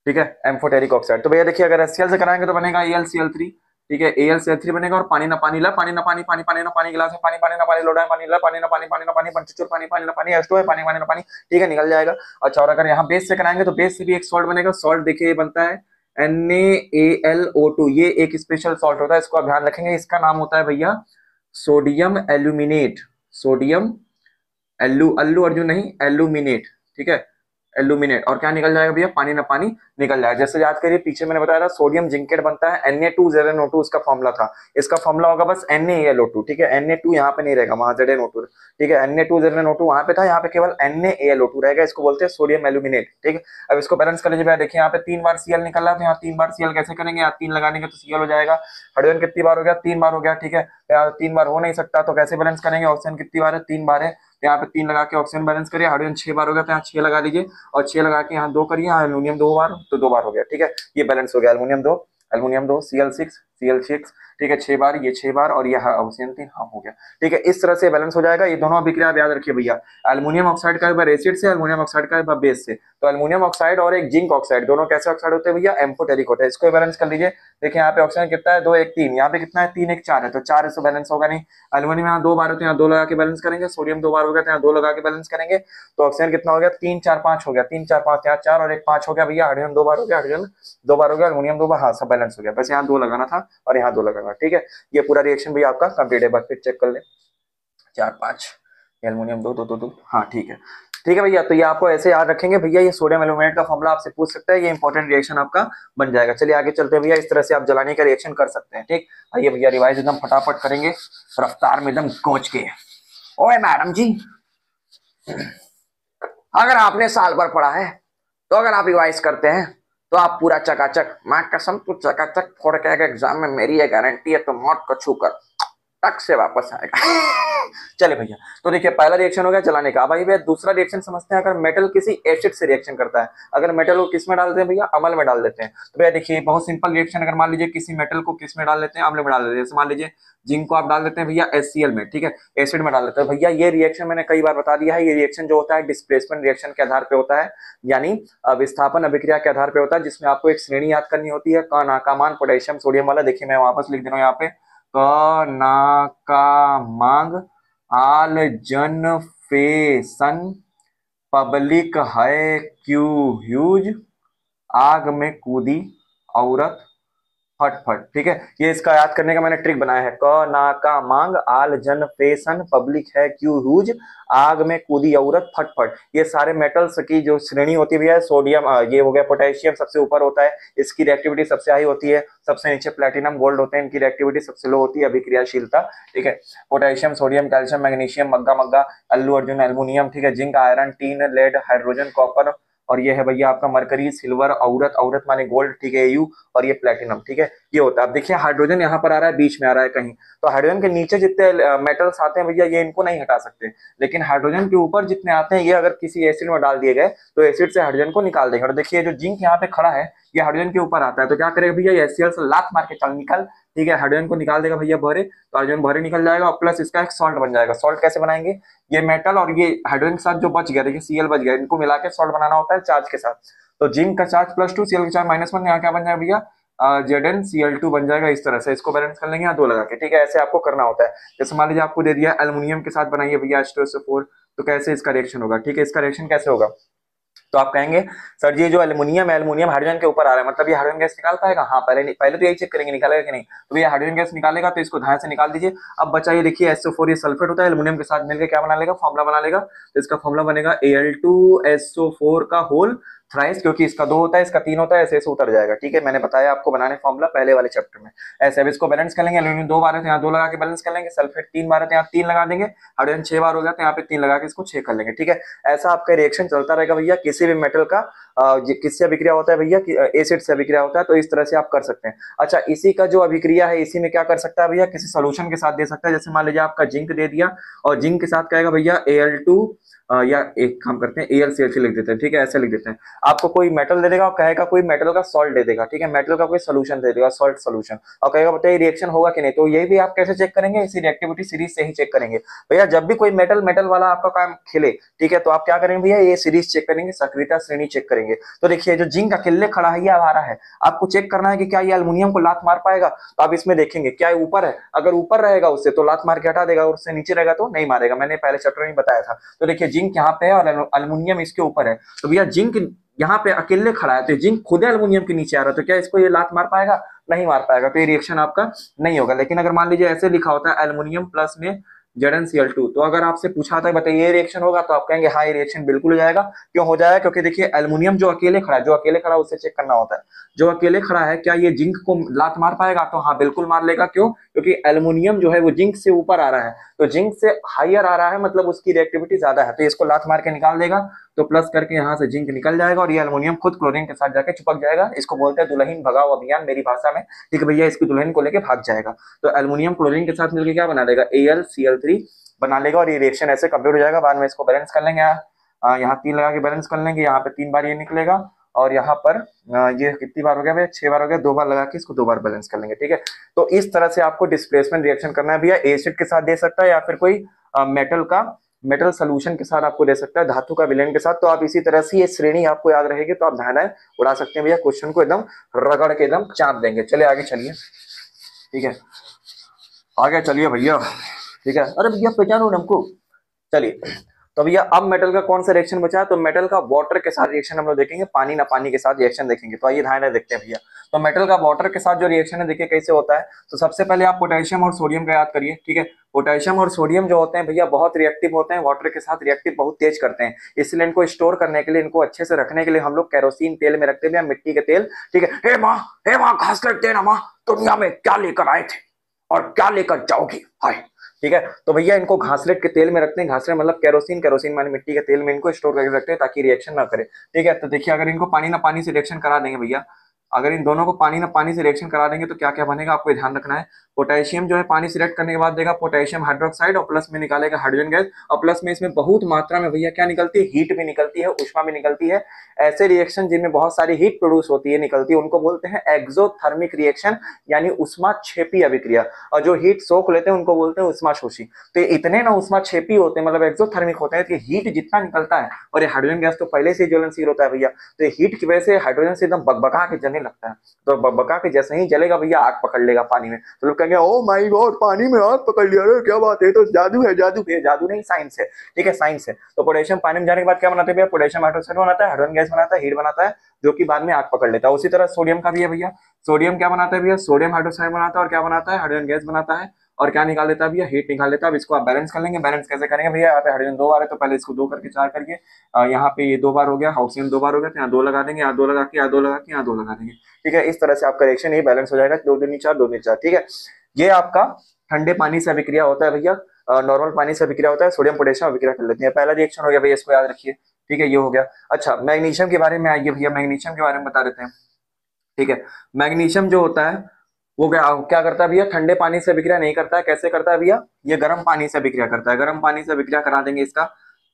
ठीक है, एम्फोटेरिक ऑक्साइड। तो भैया देखिए अगर HCl से कराएंगे तो बनेगा AlCl3, ठीक है, AlCl3 बनेगा, और पानी ना पानी ला, पानी ना पानी, पानी पानी ना पानी, गिलास में पानी, पानी ना पानी, लोटा में पानी ला, पानी ना पानी, पानी ना पानी, पंचचूर पानी, पानी ना पानी, H2 है, पानी पानी ना पानी, ठीक है, निकल जाएगा। अच्छा, और अगर यहाँ बेस से कराएंगे तो बेस से भी एक सॉल्ट बनेगा, सॉल्ट देखिए ये बनता है NaAlO2, ये एक स्पेशल सॉल्ट होता है, इसको आप ध्यान रखेंगे, इसका नाम होता है भैया sodium aluminate, sodium Allu Arjun नहीं, एल्यूमिनेट, ठीक है, एल्यूमिनेट। और क्या निकल जाएगा भैया, पानी ना पानी निकल जाएगा। जैसे याद करिए पीछे मैंने बताया था सोडियम जिंकेट बनता है, Na2ZnO2 इसका फॉर्मूला था, इसका फॉर्मूला होगा बस NaAlO2, ठीक है, Na2 यहाँ पे नहीं रहेगा, वहां ZnO2, ठीक है, Na2ZnO2 वहां पे था, यहाँ पे केवल NaAlO2 रहेगा, इसको बोलते हैं सोडियम एल्यूमिनेट, ठीक है। अब इसको बैलेंस कर लीजिए भैया, देखिए यहाँ पे 3 बार Cl निकल रहा है, तो यहाँ 3 बार Cl कैसे करेंगे, यहाँ 3 लगाएंगे तो Cl हो जाएगा। हाइड्रोजन कितनी बार हो गया, 3 बार हो गया, ठीक है, यहाँ 3 बार हो नहीं सकता, तो कैसे बैलेंस करेंगे, ऑक्सीजन कितनी बार है, 3 बार है, तो यहाँ पे 3 लगा के ऑक्सीजन बैलेंस करिए। हाइड्रोजन 6 बार हो गया, तो यहाँ 6 लगा लीजिए, और 6 लगा के यहाँ 2 करिए, यहाँ एल्यूमिनियम 2 बार, तो 2 बार हो गया, ठीक है, ये बैलेंस हो गया, एल्यूमिनियम 2 Cl6, ठीक है, 6 बार, ये 6 बार, और ये ऑक्सीजन 3, हाँ हो गया, ठीक है, इस तरह से बैलेंस हो जाएगा। ये दोनों अभिक्रिया आप याद रखिए भैया, एल्यूमिनियम ऑक्साइड का एक बार एसिड से, एल्यूमिनियम ऑक्साइड का एक बार बेस से। तो एल्यूमिनियम ऑक्साइड और एक जिंक ऑक्साइड दोनों कैसे ऑक्साइड होते हैं भैया, एम्फोटेरिक होता है, इसको बैलेंस कर लीजिए। देखिए यहाँ पे ऑक्सीजन कितना है, 2 1 3, यहाँ पे कितना है, 3 1 4 है, तो 4 इससे बैलेंस होगा नहीं। एल्यूमिनियम यहाँ 2 बार होते हैं, यहाँ 2 लगा के बैलेंस करेंगे, सोडियम 2 बार हो गया, तो यहाँ 2 लगा के बैलेंस करेंगे, तो ऑक्सीजन कितना हो गया, 3 4 5 हो गया, 3 4 5, यहाँ 4 और 1 5 हो गया भैया। हाइड्रोजन 2 बार हो गया, हाइड्रोजन 2 बार हो गया, एल्यूमिनियम 2 बार, हाँ सब बैलेंस हो गया, बस यहाँ 2 लगाना था और यहाँ 2 लगाना, ठीक है। ये पूरा रिएक्शन भी आपका कंप्लीट है, बस फिर चेक कर ले, 4 5, एल्यूमिनियम 2 2 2 2, हाँ ठीक है, ठीक है भैया। तो ये आपको ऐसे याद रखेंगे भैया, ये सोडियम एल्यूमिनेट का फॉर्मूला आपसे पूछ सकता है, ये इंपॉर्टेंट रिएक्शन आपका बन जाएगा। चलिए आगे चलते हैं भैया, इस तरह से आप जलाने का रिएक्शन कर सकते हैं, ठीक। आइए भैया रिवाइज एकदम फटाफट करेंगे, रफ्तार में एकदम कोच के। ओए मैडम जी, अगर आपने साल भर पढ़ा है तो अगर आप रिवाइज करते हैं तो आप पूरा चकाचक, मैं कसम तू चकाचक फोड़ के एग्जाम में, मेरी ये गारंटी है, तो मौत को छूकर टक से वापस आएगा। चले भैया, तो देखिए पहला रिएक्शन हो गया जलाने का। भाई भैया दूसरा रिएक्शन समझते हैं, अगर मेटल किसी एसिड से रिएक्शन करता है, अगर मेटल को किस में डालते हैं भैया, अम्ल में डाल देते हैं। तो भैया देखिए बहुत सिंपल रिएक्शन, अगर मान लीजिए किसी मेटल को किस में डाल देते हैं, अम्ल में डाल देते हैं, जैसे मान लीजिए जिंक को आप डाल देते हैं भैया HCl में, ठीक है, एसिड में डाल देते हैं भैया। ये रिएक्शन मैंने कई बार बता दिया है, ये रिएक्शन जो होता है डिस्प्लेसमेंट रिएक्शन के आधार पे होता है, यानी विस्थापन अभिक्रिया के आधार पे होता है, जिसमें आपको एक श्रेणी याद करनी होती है, क ना का मान पोटेशियम सोडियम वाला। देखिए मैं वापस लिख दे रहा हूँ यहाँ पे, क ना का मांग आल जन फेसन पब्लिक है क्यू ह्यूज आग में कूदी औरत फटफट, ठीक है। ये इसका याद करने का मैंने ट्रिक बनाया है, क ना का मांग आल जन फेसन पब्लिक है क्यू ह्यूज आग में कूदी औरत फटफट। ये सारे मेटल्स की जो श्रेणी होती है भैया, सोडियम, ये हो गया पोटेशियम सबसे ऊपर होता है, इसकी रिएक्टिविटी सबसे हाई होती है, सबसे नीचे प्लेटिनम गोल्ड होते हैं, इनकी रिएक्टिविटी सबसे लो होती है, अभिक्रियाशीलता, ठीक है। पोटेशियम सोडियम कैल्शियम मैग्नीशियम मग्गा मग्गा, अल्लू अर्जुन एल्युमिनियम, ठीक है, zinc iron tin lead hydrogen copper, और ये है भैया आपका मरकरी सिल्वर, औरत औरत माने गोल्ड, ठीक है, यू, और ये प्लेटिनम, ठीक है, ये होता है। अब देखिए हाइड्रोजन यहाँ पर आ रहा है, बीच में आ रहा है कहीं, तो हाइड्रोजन के नीचे जितने मेटल्स आते हैं भैया ये इनको नहीं हटा सकते, लेकिन हाइड्रोजन के ऊपर जितने आते हैं ये अगर किसी एसिड में डाल दिए गए तो एसिड से हाइड्रोजन को निकाल देंगे। और देखिए जो जिंक यहाँ पे खड़ा है ये हाइड्रोजन के ऊपर आता है, तो क्या करेगा भैया, ये HCl से लात मार के चल निकल, ठीक है, हाइड्रोजन को निकाल देगा भैया भरे, तो हाइड्रोजन भरे निकल जाएगा, और प्लस इसका एक सॉल्ट बन जाएगा। सॉल्ट कैसे बनाएंगे, ये मेटल और ये हाइड्रोजन के साथ जो बच गया, देखिए Cl बच गया, इनको मिला के सॉल्ट बनाना होता है चार्ज के साथ। तो जिंक का चार्ज +2, Cl का चार्ज -1, यहाँ क्या बन जाएगा भैया, ZnCl2 बन जाएगा। इस तरह से इसको बैलेंस कर लेंगे यहाँ 2 लगा के, ठीक है, ऐसे आपको करना होता है। जैसे मान लीजिए आपको दे दिया एल्युमिनियम के साथ बनाइए भैया H2SO4, तो कैसे इसका रिएक्शन होगा, ठीक है, इसका रिएक्शन कैसे होगा, तो आप कहेंगे सर जी जो एल्युमिनियम है, एल्युमिनियम हाइड्रोजन के ऊपर आ रहा है, मतलब ये हाइड्रोजन गैस निकाल पाएगा, हाँ पहले तो यही चेक करेंगे निकालेगा कि नहीं, तो ये हाइड्रोजन गैस निकालेगा, तो इसको ध्यान से निकाल दीजिए। अब बचा ये देखिए SO4, ये सल्फेट होता है, एल्युमिनियम के साथ मिलकर क्या बना लेगा, फॉर्मुला बना लेगा, तो इसका फॉर्मुला बनेगा Al2SO4 का होल थ्राइस, क्योंकि इसका 2 होता है, इसका 3 होता है, ऐसे ऐसे उतर जाएगा। ठीक है, मैंने बताया आपको बनाने फॉर्मूला पहले वाले चैप्टर में। ऐसे अब इसको बैलेंस कर लेंगे। एल्यूमिनियम 2 बार है तो यहाँ 2 लगा के बैलेंस कर लेंगे। सल्फेट 3 बार है तो यहाँ 3 लगा देंगे। हाइड्रोजन 6 बार हो गया तो यहाँ पे 3 लगा के इसको 6 कर लेंगे। ठीक है, ऐसा आपका रिएक्शन चलता रहेगा भैया। किसी भी मेटल का किससे अभिक्रिया होता है भैया, एसिड से अभिक्रिया होता है, तो इस तरह से आप कर सकते हैं। अच्छा, इसी का जो अभिक्रिया है इसी में क्या कर सकता है भैया, किसी सोल्यूशन के साथ दे सकता है। जैसे मान लीजिए आपका जिंक दे दिया और जिंक के साथ कहेगा भैया Al2, या एक काम करते हैं AlCl3 लिख देते हैं। ठीक है, ऐसे लिख देते हैं। आपको कोई मेटल दे देगा और कहेगा कोई मेटल का सॉल्ट दे देगा। ठीक है, मेटल का कोई सोल्यूशन दे देगा, सॉल्ट सोल्यूशन, और कहेगा बताइए रिएक्शन होगा कि नहीं। तो ये भी आप कैसे चेक करेंगे, इसी रिएक्टिविटी सीरीज से ही चेक करेंगे भैया। जब भी कोई मेटल मेटल वाला आपका काम खेले, ठीक है, तो आप क्या करेंगे भैया, ये सीरीज चेक करेंगे, सक्रियता श्रेणी चेक करेंगे। तो देखिए जो जिंक अकेले खड़ा है, ये आ रहा है, आपको चेक करना है कि क्या ये एल्युमिनियम को लात मार पाएगा। तो आप इसमें देखेंगे क्या ऊपर है, अगर ऊपर रहेगा उससे तो लात मार के हटा देगा, और उससे नीचे रहेगा तो नहीं मारेगा। मैंने पहले चैप्टर में बताया था। तो देखिए जिंक यहाँ पे है और एल्युमिनियम इसके ऊपर है। तो भैया जिंक यहाँ पे अकेले खड़ा है, तो जिंक खुद एल्युमिनियम के नीचे आ रहा है, तो क्या इसको ये लात मार पाएगा, नहीं मार पाएगा। तो ये रिएक्शन आपका नहीं होगा। लेकिन अगर मान लीजिए ऐसे लिखा होता है एल्युमिनियम प्लस में ZnCl2, तो अगर आपसे पूछा था बताइए ये रिएक्शन होगा, तो आप कहेंगे हाँ ये रिएक्शन बिल्कुल हो जाएगा। क्यों हो जाएगा, क्योंकि देखिए एल्युमिनियम जो अकेले खड़ा है, जो अकेले खड़ा है उससे चेक करना होता है। जो अकेले खड़ा है क्या ये जिंक को लात मार पाएगा, तो हाँ बिल्कुल मार लेगा। क्यों, क्योंकि एल्युमिनियम जो है वो जिंक से ऊपर आ रहा है, तो जिंक से हायर आ रहा है, मतलब उसकी रिएक्टिविटी ज्यादा है, तो इसको लात मार के निकाल देगा। तो प्लस करके यहाँ से जिंक निकल जाएगा और ये एल्युमिनियम खुद क्लोरीन के साथ जाके चिपक जाएगा। इसको बोलते हैं दुल्हन भगाओ अभियान मेरी भाषा में। ठीक है भैया, इसकी दुल्हन को लेके भाग जाएगा। तो एल्युमिनियम क्लोरीन के साथ मिलकर क्या बना देगा, AlCl3 बना लेगा, और ये रिएक्शन ऐसे कंप्लीट हो जाएगा। बाद में इसको बैलेंस कर लेंगे, यहाँ 3 लगा के बैलेंस कर लेंगे। यहाँ पे 3 बार ये निकलेगा और यहाँ पर ये कितनी बार हो गया भैया, 6 बार हो गया। 2 बार लगा के इसको 2 बार बैलेंस कर लेंगे। ठीक है, तो इस तरह से आपको डिस्प्लेसमेंट रिएक्शन करना है भैया। एसिड के साथ दे सकता है या फिर कोई मेटल सोल्यूशन के साथ आपको दे सकता है, धातु का विलयन के साथ। तो आप इसी तरह से ये श्रेणी आपको याद रहेगी, तो आप धारणाएं उड़ा सकते हैं भैया। क्वेश्चन को एकदम रगड़ के एकदम चाप देंगे। चलिए आगे चलिए। ठीक है, आगे चलिए भैया। ठीक है, अरे भैया पहचानो हमको। चलिए तो भैया अब मेटल का कौन सा रिएक्शन बचा है, तो मेटल का वाटर के साथ रिएक्शन हम लोग देखेंगे, पानी ना पानी के साथ रिएक्शन देखेंगे। तो आइए ध्यान देखते हैं भैया। तो मेटल का वाटर के साथ जो रिएक्शन है देखिए कैसे होता है। तो सबसे पहले आप पोटेशियम और सोडियम का याद करिए। ठीक है, पोटेशियम और सोडियम जो होते हैं भैया बहुत रिएक्टिव होते हैं, वाटर के साथ रिएक्टिव बहुत तेज करते हैं। इसलिए इनको स्टोर करने के लिए, इनको अच्छे से रखने के लिए हम लोग केरोसिन तेल में रखते हैं, मिट्टी के तेल। ठीक है, हे माँ घास लटते हैं ना माँ, दुनिया में क्या लेकर आए थे और क्या लेकर जाओगी, हाय। ठीक है, तो भैया इनको घासलेट के तेल में रखते हैं। घासलेट मतलब केरोसिन, केरोसिन माने मिट्टी के तेल में इनको स्टोर करके रखते हैं ताकि रिएक्शन ना करे। ठीक है, तो देखिए अगर इनको पानी ना पानी से रिएक्शन करा देंगे भैया, अगर इन दोनों को पानी ना पानी से रिएक्शन करा देंगे तो क्या क्या बनेगा आपको ध्यान रखना है। पोटेशियम जो है पानी से रिएक्ट करने के बाद देगा पोटेशियम हाइड्रोक्साइड और प्लस में निकालेगा हाइड्रोजन गैस, और प्लस में इसमें बहुत मात्रा में भैया क्या निकलती है, हीट भी निकलती है, उष्मा भी निकलती है। ऐसे रिएक्शन जिनमें बहुत सारी हीट प्रोड्यूस होती है, निकलती है, उनको बोलते हैं एक्सोथर्मिक रिएक्शन, यानी उष्माक्षेपी अभिक्रिया। और जो हीट सोख लेते हैं उनको बोलते हैं उष्माशोषी। तो इतने ना उष्माक्षेपी होते हैं, मतलब एक्सोथर्मिक होते हैं कि हीट जितना निकलता है, और ये हाइड्रोजन गैस तो पहले से ज्वलनशील होता है भैया, तो हीट की वजह से हाइड्रोजन से एकदम बकबका के जलने लगता है। तो बकबका के जैसे ही जलेगा भैया आग पकड़ लेगा पानी में। तो लोग कहेंगे ओ माय गॉड पानी में आग पकड़ लिया, अरे क्या बात है, तो जादू है। जादू है, जादू नहीं, साइंस है। ठीक है, साइंस है। तो पोटेशियम पानी में जाने के बाद क्या बनाते हैं भैया, पोटेशियम हाइड्रोक्साइड बनाता है, हाइड्रोजन गैस बनाता है, हीट बनाता है, जो कि बाद में आग पकड़ लेता है। उसी तरह सोडियम का भी है भैया। सोडियम क्या बनाता है भैया, सोडियम हाइड्रोक्साइड बनाता है, और क्या बनाता है, हाइड्रोजन गैस बनाता है, और क्या निकाल देता है भैया, हीट निकाल देता है। अब इसको आप बैलेंस कर लेंगे। बैलेंस कैसे करेंगे भैया, यहाँ पे हाइड्रोजन 2 बार है तो पहले इसको 2 करके 4 करके, यहाँ पे ये 2 बार हो गया, ऑक्सीजन 2 बार हो गया, तो यहाँ 2 लगा देंगे, यहाँ 2 लगा के, यहाँ 2 लगा के, यहाँ 2 लगा देंगे। ठीक है, इस तरह से आपका रिएक्शन ये बैलेंस हो जाएगा, 2 दूनी 4, 2 दूनी 4। ठीक है, ये आपका ठंडे पानी से अभिक्रिया होता है भैया, नॉर्मल पानी से अभिक्रिया होता है, सोडियम पोटेशियम अभिक्रिया कर लेते हैं। पहला रिएक्शन हो गया भैया, इसको याद रखिए। ठीक है, ये हो गया। अच्छा, मैग्नीशियम के बारे में आइए भैया, मैग्नीशियम के बारे में बता देते हैं। ठीक है, मैग्नीशियम जो होता है वो क्या करता है भैया, ठंडे पानी से अभिक्रिया नहीं करता है। कैसे करता है भैया, ये गर्म पानी से अभिक्रिया करता है। गर्म पानी से अभिक्रिया करा देंगे इसका।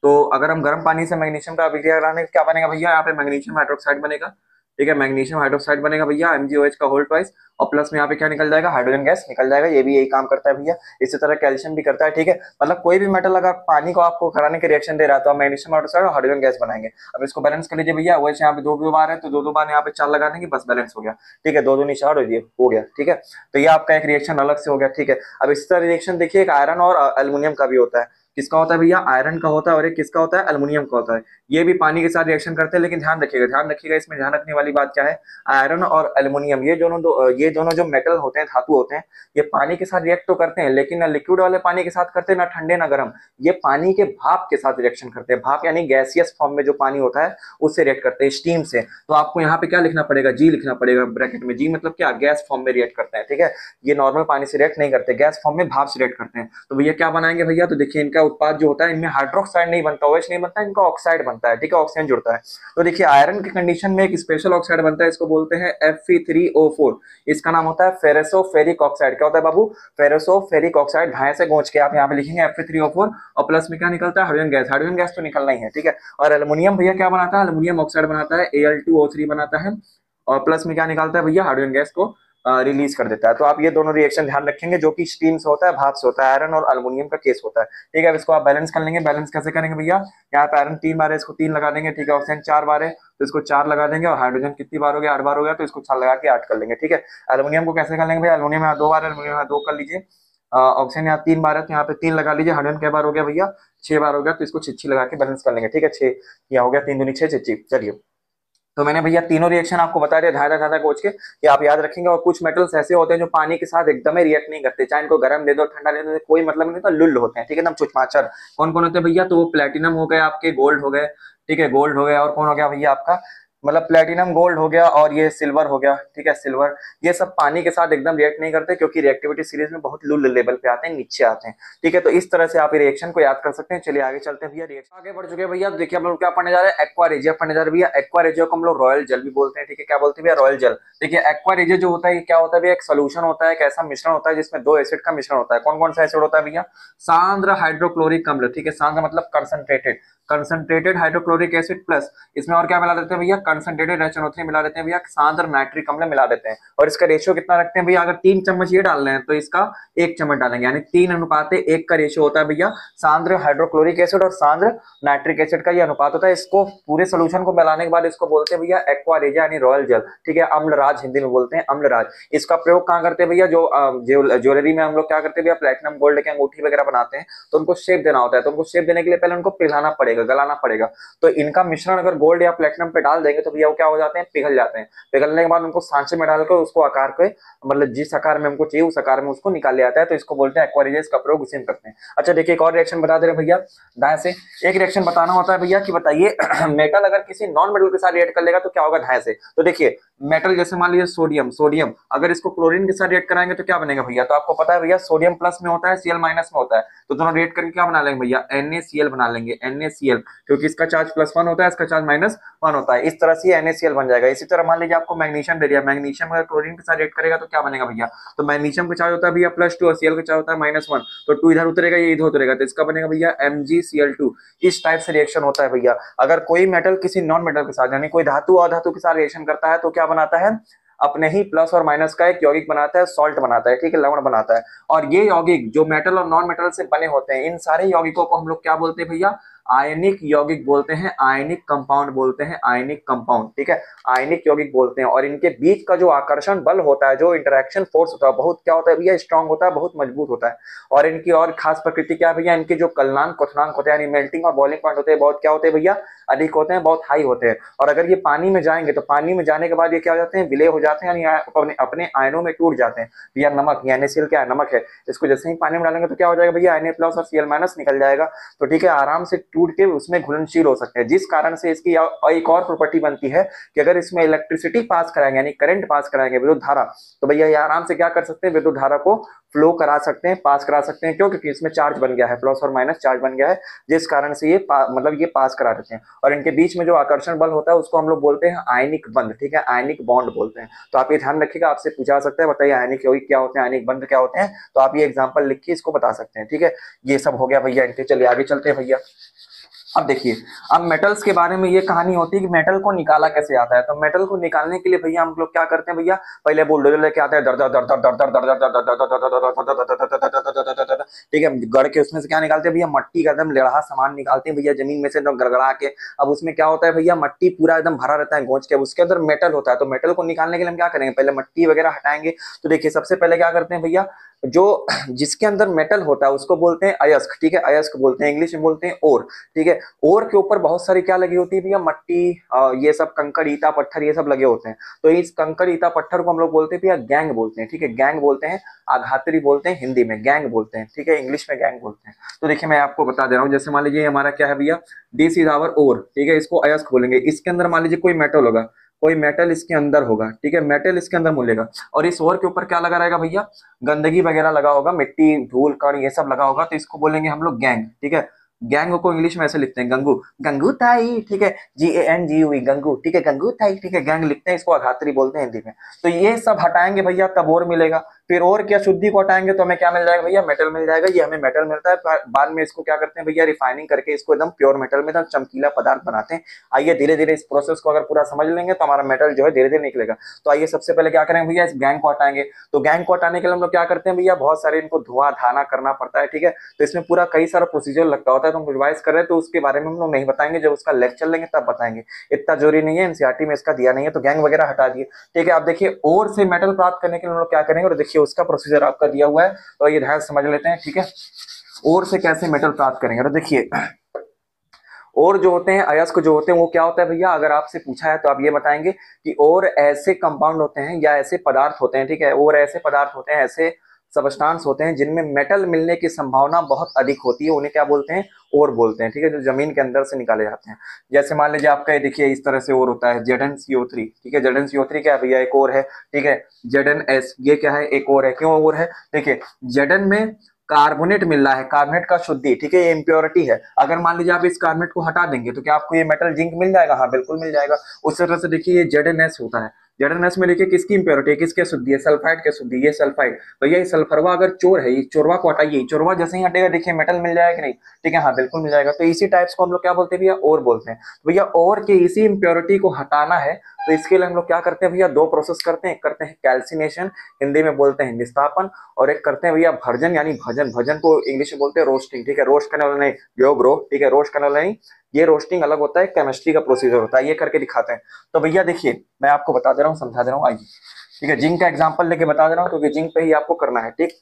तो अगर हम गर्म पानी से मैग्नीशियम का अभिक्रिया कराने क्या बनेगा भैया, यहाँ पे मैग्नीशियम हाइड्रोक्साइड बनेगा। ठीक है, मैग्नीशियम हाइड्रोक्साइड बनेगा भैया, MgOH का होल ट्वाइस, और प्लस में यहाँ पे क्या निकल जाएगा, हाइड्रोजन गैस निकल जाएगा। ये भी यही काम करता है भैया। इसी तरह कैल्शियम भी करता है। ठीक है, मतलब कोई भी मेटल अगर पानी को आपको कराने के रिएक्शन दे रहा है तो आप मैग्नीशियम हाइड्रोक्साइड और हाइड्रोजन गैस बनाएंगे। अब इसको बैलेंस कर लीजिए भैया, OH यहाँ पे 2 बार है तो 2 बार यहाँ पे 4 लगा देंगे, बस बैलेंस हो गया। ठीक है, 2 दूनी 4 हो गया। ठीक है, तो ये आपका एक रिएक्शन अलग से हो गया। ठीक है, अब इस तरह रिएक्शन देखिए एक आयरन और एल्युमिनियम का भी होता है। किसका होता है भैया, आयरन का होता है, और एक किसका होता है, एल्युमिनियम का होता है। ये भी पानी के साथ रिएक्शन करते हैं, लेकिन ध्यान रखिएगा इसमें ध्यान रखने वाली बात क्या है, आयरन और एल्युमिनियम ये दोनों जो मेटल होते हैं, धातु होते हैं, ये पानी के साथ रिएक्ट तो करते हैं, लेकिन ना लिक्विड वाले पानी के साथ करते हैं, ना ठंडे ना गर्म, ये पानी के भाप के साथ रिएक्शन करते हैं। भाप यानी गैसियस फॉर्म में जो पानी होता है उससे रिएक्ट करते हैं, स्टीम से। तो आपको यहाँ पे क्या लिखना पड़ेगा, जी लिखना पड़ेगा ब्रैकेट में। जी मतलब क्या, गैस फॉर्म में रिएक्ट करते हैं, ठीक है। ये नॉर्मल पानी से रिएक्ट नहीं करते, गैस फॉर्म में भाप से रिएक्ट करते हैं। तो भैया क्या बनाएंगे भैया, तो देखिए इनका उत्पाद जो होता है, इनमें हाइड्रोक्साइड नहीं बनता, OH नहीं बनता, इनका ऑक्साइड बनता है, ठीक है, ऑक्सीजन जुड़ता है। तो देखिए आयरन की कंडीशन में एक स्पेशल ऑक्साइड बनता है, इसको बोलते हैं Fe3O4। इसका नाम होता है फेरेसोफेरिक ऑक्साइड। क्या होता है बाबू, फेरेसोफेरिक ऑक्साइड। घाय से गोंच के आप यहाँ पे लिखेंगे Fe3O4, और प्लस में क्या निकलता है, हाइड्रोजन गैस। हाइड्रोजन गैस तो निकलना ही है, ठीक है। और एल्युमिनियम भैया क्या बनाता है, एल्युमिनियम ऑक्साइड बनाता है, Al2O3 बनाता है, और प्लस में क्या निकलता है भैया, हाइड्रोजन गैस को रिलीज कर देता है। तो आप ये दोनों रिएक्शन ध्यान रखेंगे, जो कि स्टीम से होता है, भाप से होता है, आयरन और एल्युमिनियम का केस होता है, ठीक है। अब इसको आप बैलेंस कर लेंगे। बैलेंस कैसे करेंगे भैया, यहाँ पे आयरन 3 बार है, इसको 3 लगा देंगे, ठीक है। ऑक्सीजन 4 बार है तो इसको 4 लगा देंगे, और हाइड्रोजन कितनी बार हो गया, 8 बार हो गया, तो इसको 4 लगा के 8 कर लेंगे, ठीक है। एल्युमिनियम को कैसे कर लेंगे भैया, एल्युमिनियम यहाँ 2 बार है, एल्युमिनियम यहाँ 2 कर लीजिए। ऑक्सीजन यहाँ 3 बार है, तो यहाँ पे 3 लगा लीजिए। हाइड्रोजन क्या बार हो गया भैया, 6 बार हो गया, तो इसको 6 लगा के बैलेंस कर लेंगे, ठीक है। 6 यहाँ हो गया, 3 दूनी 6, 6। चलिए, तो मैंने भैया तीनों रिएक्शन आपको बता दिया धाधा धाधा कोच के, कि आप याद रखेंगे। और कुछ मेटल्स ऐसे होते हैं जो पानी के साथ एकदम रिएक्ट नहीं करते, चाहे इनको गर्म दे दो ठंडा दे दो, कोई मतलब नहीं, तो लुल्ल होते हैं, ठीक है, एकदम चुचमाचर। कौन कौन होते हैं भैया, तो वो प्लेटिनम हो गए आपके, गोल्ड हो गए, ठीक है, गोल्ड हो गया, और कौन हो गया भैया आपका, मतलब प्लेटिनम, गोल्ड हो गया, और ये सिल्वर हो गया, ठीक है, सिल्वर। ये सब पानी के साथ एकदम रिएक्ट नहीं करते, क्योंकि रिएक्टिविटी सीरीज में बहुत लुल लेवल पे आते हैं, नीचे आते हैं, ठीक है। तो इस तरह से आप रिएक्शन को याद कर सकते हैं। चलिए आगे चलते हैं भैया, रिएक्शन आगे बढ़ चुके हैं भैया। देखिए हम लोग क्या पढ़ने जा रहे हैं, एक्वा रेजिया पढ़ने जा रहे हैं भैया। एक्वा रेजिया को हम लोग रॉयल जल भी बोलते हैं, ठीक है। क्या बोलते हैं भैया, रॉयल जल। देखिए एक्वा रेजिया जो होता है, ये क्या होता है भैया, एक सोल्यूशन होता है, एक ऐसा मिश्रण होता है जिसमें 2 एसिड का मिश्रण होता है। कौन कौन सा एसिड होता है भैया, सांद्र हाइड्रोक्लोरिक अम्ल, ठीक है। सांद्र मतलब concentrated, concentrated hydrochloric acid, plus इसमें और क्या मिला देते हैं भैया, कंसंट्रेटेड HNO3 मिला देते हैं भैया, सांद्र नाइट्रिक अम्ल मिला देते हैं। और इसका रेशियो कितना रखते हैं भैया, अगर 3 चम्मच ये डाल रहे हैं तो इसका 1 चम्मच डालेंगे, यानी 3:1 का रेशियो होता है भैया। सांद्र हाइड्रोक्लोरिक एसिड और सांद्र नाइट्रिक एसिड का ये अनुपात होता है। इसको पूरे सोल्यूशन को मिलाने के बाद इसको बोलते हैं भैया एक्वा रेजिया, यानी रॉयल जल, ठीक है। अम्लराज हिंदी में बोलते हैं, अम्लराज। इसका प्रयोग कहाँ करते हैं भैया, जो ज्वेलरी में हम लोग क्या करते हैं भैया, प्लेटिनम गोल्ड की अंगूठी वगैरह बनाते हैं, तो उनको शेप देना होता है, तो उनको शेप देने के लिए पहले उनको पिघलाना पड़ेगा, गलाना पड़ेगा। तो इनका मिश्रण अगर गोल्ड या प्लेटिनम पे डाल देंगे तो भैया वो क्या हो जाते हैं, पिघल जाते हैं। पिघलने के बाद उनको सांचे में डालकर उसको आकार के, मतलब जिस आकार में हमको चाहिए उस आकार में उसको निकाल लिया जाता है। तो इसको बोलते हैं एक्वा रेजिया, इसका प्रयोग उसी में करते हैं। अच्छा देखिए, एक और रिएक्शन बता दे रहे भैया दाएं से। एक रिएक्शन बताना होता है भैया कि बताइए मेटल अगर किसी नॉन मेटल के साथ रिएक्ट कर लेगा तो क्या होगा, दाएं से। तो देखिए मेटल जैसे मान लीजिए सोडियम, सोडियम अगर इसको क्लोरीन के साथ रिएक्ट कराएंगे तो क्या बनेगा भैया, तो आपको पता है भैया सोडियम प्लस में होता है, Cl माइनस में होता है, तो दोनों रिएक्ट करके क्या बना लेंगे भैया, NaCl बना लेंगे, NaCl, क्योंकि इसका चार्ज +1 होता है, इसका चार्ज -1 होता है। इस तरह से NaCl बन जाएगा। इसी तरह मान लीजिए आपको मैग्नीशियम दे दिया, मैग्नीशियम अगर क्लोरीन के साथ रिएक्ट करेगा तो क्या बनेगा भैया, तो मैग्नीशियम का चार्ज होता है भैया +2 और Cl का चार्ज होता है -1, तो 2 इधर उतरेगा, ये इधर उतरेगा, तो इसका बनेगा भैया MgCl2। इस टाइप से रिएक्शन होता है भैया। अगर कोई मेटल किसी नॉन मेटल के साथ, यानी कोई धातु और धातु के साथ रिएक्शन करता है तो क्या बनाता है, अपने ही प्लस और माइनस का एक यौगिक बनाता है, सॉल्ट बनाता है, ठीक है, लवण बनाता है। और ये यौगिक जो मेटल और नॉन मेटल से बने होते हैं, इन सारे यौगिकों को हम लोग क्या बोलते हैं भैया, आयनिक यौगिक बोलते हैं, आयनिक कंपाउंड बोलते हैं, आयनिक कंपाउंड, ठीक है, आयनिक यौगिक बोलते हैं। और इनके बीच का जो आकर्षण बल होता है, जो इंटरेक्शन फोर्स होता है, बहुत क्या होता है भैया, स्ट्रांग होता है, बहुत मजबूत होता है। और इनकी और खास प्रकृति क्या है भैया, इनके जो गलनांक क्वथनांक होते हैं, यानी मेल्टिंग और बॉइलिंग पॉइंट होते हैं, बहुत क्या होते हैं भैया, अधिक होते हैं, बहुत हाई होते हैं। और अगर ये पानी में जाएंगे तो पानी में जाने के बाद ये क्या हो जाते हैं, विलय हो जाते हैं, यानी अपने आयनों में टूट जाते हैं भैया। नमक यानी NaCl क्या है, नमक है, इसको जैसे ही पानी में डालेंगे तो क्या हो जाएगा भैया, Na+ और Cl- निकल जाएगा, तो ठीक है, आराम से टूट के उसमें घुलनशील हो सकते हैं। जिस कारण से इसकी एक और प्रॉपर्टी बनती है कि अगर इसमें इलेक्ट्रिसिटी पास कराएंगे, यानी करंट पास कराएंगे, विद्युत धारा, तो भैया ये आराम से क्या कर सकते हैं, विद्युत धारा को फ्लो करा सकते हैं, पास करा सकते हैं। क्यों, क्योंकि इसमें चार्ज बन गया है, प्लस और माइनस चार्ज बन गया है, जिस कारण से ये मतलब ये पास करा देते हैं। और इनके बीच में जो आकर्षण बल होता है उसको हम लोग बोलते हैं आयनिक बंध, ठीक है, आयनिक बॉन्ड बोलते हैं। तो आप ये ध्यान रखिएगा, आपसे पूछा सकता है, बताइए आयनिक यौगिक क्या होते हैं, आयनिक बंध क्या होते हैं, तो आप ये एग्जाम्पल लिख के इसको बता सकते हैं, ठीक है। ये सब हो गया भैया इनके। चलिए आगे चलते हैं भैया। अब देखिए, अब मेटल्स के बारे में ये कहानी होती है कि मेटल को निकाला कैसे जाता है। तो मेटल को निकालने के लिए भैया हम लोग क्या करते हैं भैया, पहले बुलडोजर लेके आते हैं, दर दर दर दर दर दर दर दर दर दर, ठीक है, गड़ के उसमें से क्या निकालते हैं भैया, मट्टी का एकदम लेढ़ा सामान निकालते हैं भैया, जमीन में से एकदम गड़गड़ा के। अब उसमें क्या होता है भैया, मट्टी पूरा एकदम भरा रहता है गोंच के, उसके अंदर मेटल होता है। तो मेटल को निकालने के लिए हम क्या करेंगे, पहले मट्टी वगैरह हटाएंगे। तो देखिए सबसे पहले क्या करते हैं भैया, जो जिसके अंदर मेटल होता है उसको बोलते हैं अयस्क, ठीक है, अयस्क बोलते हैं, इंग्लिश में बोलते हैं ओर, ठीक है। ओर के ऊपर बहुत सारी क्या लगी होती है भैया, मट्टी, ये सब कंकड़ ईटा पत्थर ये सब लगे होते हैं। तो इस कंकड़ ईटा पत्थर को हम लोग बोलते हैं भैया गैंग बोलते हैं, ठीक है, गैंग बोलते हैं, आघातरी बोलते हैं, हिंदी में गैंग बोलते हैं, ठीक है, इंग्लिश में गैंग बोलते हैं। तो देखिए मैं आपको बता दे रहा हूँ, जैसे मान लीजिए हमारा क्या है भैया, दिस इज आवर ओर, ठीक है, इसको अयस्क बोलेंगे। इसके अंदर मान लीजिए कोई मेटल होगा, कोई मेटल इसके अंदर होगा, ठीक है, मेटल इसके अंदर मिलेगा, और इस ओर के ऊपर क्या लगा रहेगा भैया, गंदगी वगैरह लगा होगा, मिट्टी धूल कण ये सब लगा होगा, तो इसको बोलेंगे हम लोग गैंग, ठीक है। गैंग को इंग्लिश में ऐसे लिखते हैं गंगू, गंगू ताई, ठीक है, GANGUE गंगू, ठीक है, गंगू ताई, ठीक है, गैंग लिखते हैं, इसको अघातरी बोलते हैं हिंदी में। तो ये सब हटाएंगे भैया तब और मिलेगा, फिर और क्या शुद्धि को हटाएंगे तो हमें क्या मिल जाएगा भैया, मेटल मिल जाएगा। ये हमें मेटल मिलता है, बाद में इसको क्या करते हैं भैया, रिफाइनिंग करके इसको एकदम प्योर मेटल में एकदम चमकीला पदार्थ बनाते हैं। आइए धीरे धीरे इस प्रोसेस को अगर पूरा समझ लेंगे तो हमारा मेटल जो है धीरे धीरे निकलेगा। तो आइए सबसे पहले क्या करेंगे भैया, इस गैंग को हटाएंगे। तो गैंग को हटाने के लिए हम लोग क्या करते हैं भैया, बहुत सारे इनको धुआं धाना करना पड़ता है, ठीक है। तो इसमें पूरा कई सारा प्रोसीजर लगता होता है, तो हम रिवाइज कर रहे हैं तो उसके बारे में हम लोग नहीं बताएंगे, जब उसका लेक्चर लेंगे तब बताएंगे, इतना जरूरी नहीं है, एनसीईआरटी में इसका दिया नहीं है। तो गैंग वगैरह हटा दिए, ठीक है। अब देखिए और से मेटल प्राप्त करने के लिए हम लोग क्या करेंगे, और देखिए उसका प्रोसीजर आपका दिया हुआ है, तो ये ध्यान समझ लेते हैं, ठीक है। और से कैसे मेटल प्राप्त करेंगे, तो देखिए और जो होते हैं अयस्क जो होते हैं वो क्या होता है भैया, अगर आपसे पूछा है तो आप ये बताएंगे कि और ऐसे कंपाउंड होते हैं या ऐसे पदार्थ होते हैं, ठीक है, और ऐसे पदार्थ होते हैं, ऐसे सबस्टांस होते हैं जिनमें मेटल मिलने की संभावना बहुत अधिक होती है, उन्हें क्या बोलते हैं, और बोलते हैं, ठीक है, जो जमीन के अंदर से निकाले जाते हैं। जैसे मान लीजिए आपका ये देखिए इस तरह से और होता है ZnCO3, ठीक है, ZnCO3 क्या है भैया, एक और है, ठीक है। ZnS ये क्या है, एक और है, क्यों और है, देखिए Zn में कार्बोनेट मिल रहा है, कार्बोनेट का शुद्धि, ठीक है, ये इम्प्योरिटी है। अगर मान लीजिए आप इस कार्बोनेट को हटा देंगे तो क्या आपको ये मेटल जिंक मिल जाएगा, हाँ बिल्कुल मिल जाएगा। उस तरह से देखिए ये ZnS होता है, ZnS में देखिए किसकी इम्प्योरिटी है, किसके शुद्धि है, सल्फाइड के शुद्धि, ये सल्फाइड भैया, ये सल्फरवा अगर चोर है, ये चोरवा को हटाइए, चोरवा जैसे ही हटेगा देखिए मेटल मिल जाएगा कि नहीं, ठीक है, हाँ बिल्कुल मिल जाएगा। तो इसी टाइप्स को हम लोग क्या बोलते हैं भैया, और बोलते हैं। तो भैया और के इसी इम्प्योरिटी को हटाना है, तो इसके लिए हम लोग क्या करते हैं भैया, दो प्रोसेस करते हैं, एक करते हैं कैल्सिनेशन, हिंदी में बोलते हैं निस्तापन, और एक करते हैं भैया भर्जन यानी भजन, भजन को इंग्लिश में बोलते हैं रोस्टिंग, ठीक है, रोस्ट करने वाला नहीं, यो ब्रो, ठीक है, रोस्ट करने वाला नहीं, ये रोस्टिंग अलग होता है, केमिस्ट्री का प्रोसीजर होता है, ये करके दिखाते हैं। तो भैया देखिए मैं आपको बता दे रहा हूँ, समझा दे रहा हूँ, आइए, ठीक है, जिंक का एग्जांपल लेके बता दे रहा हूँ, क्योंकि जिंक पे ही आपको करना है, ठीक।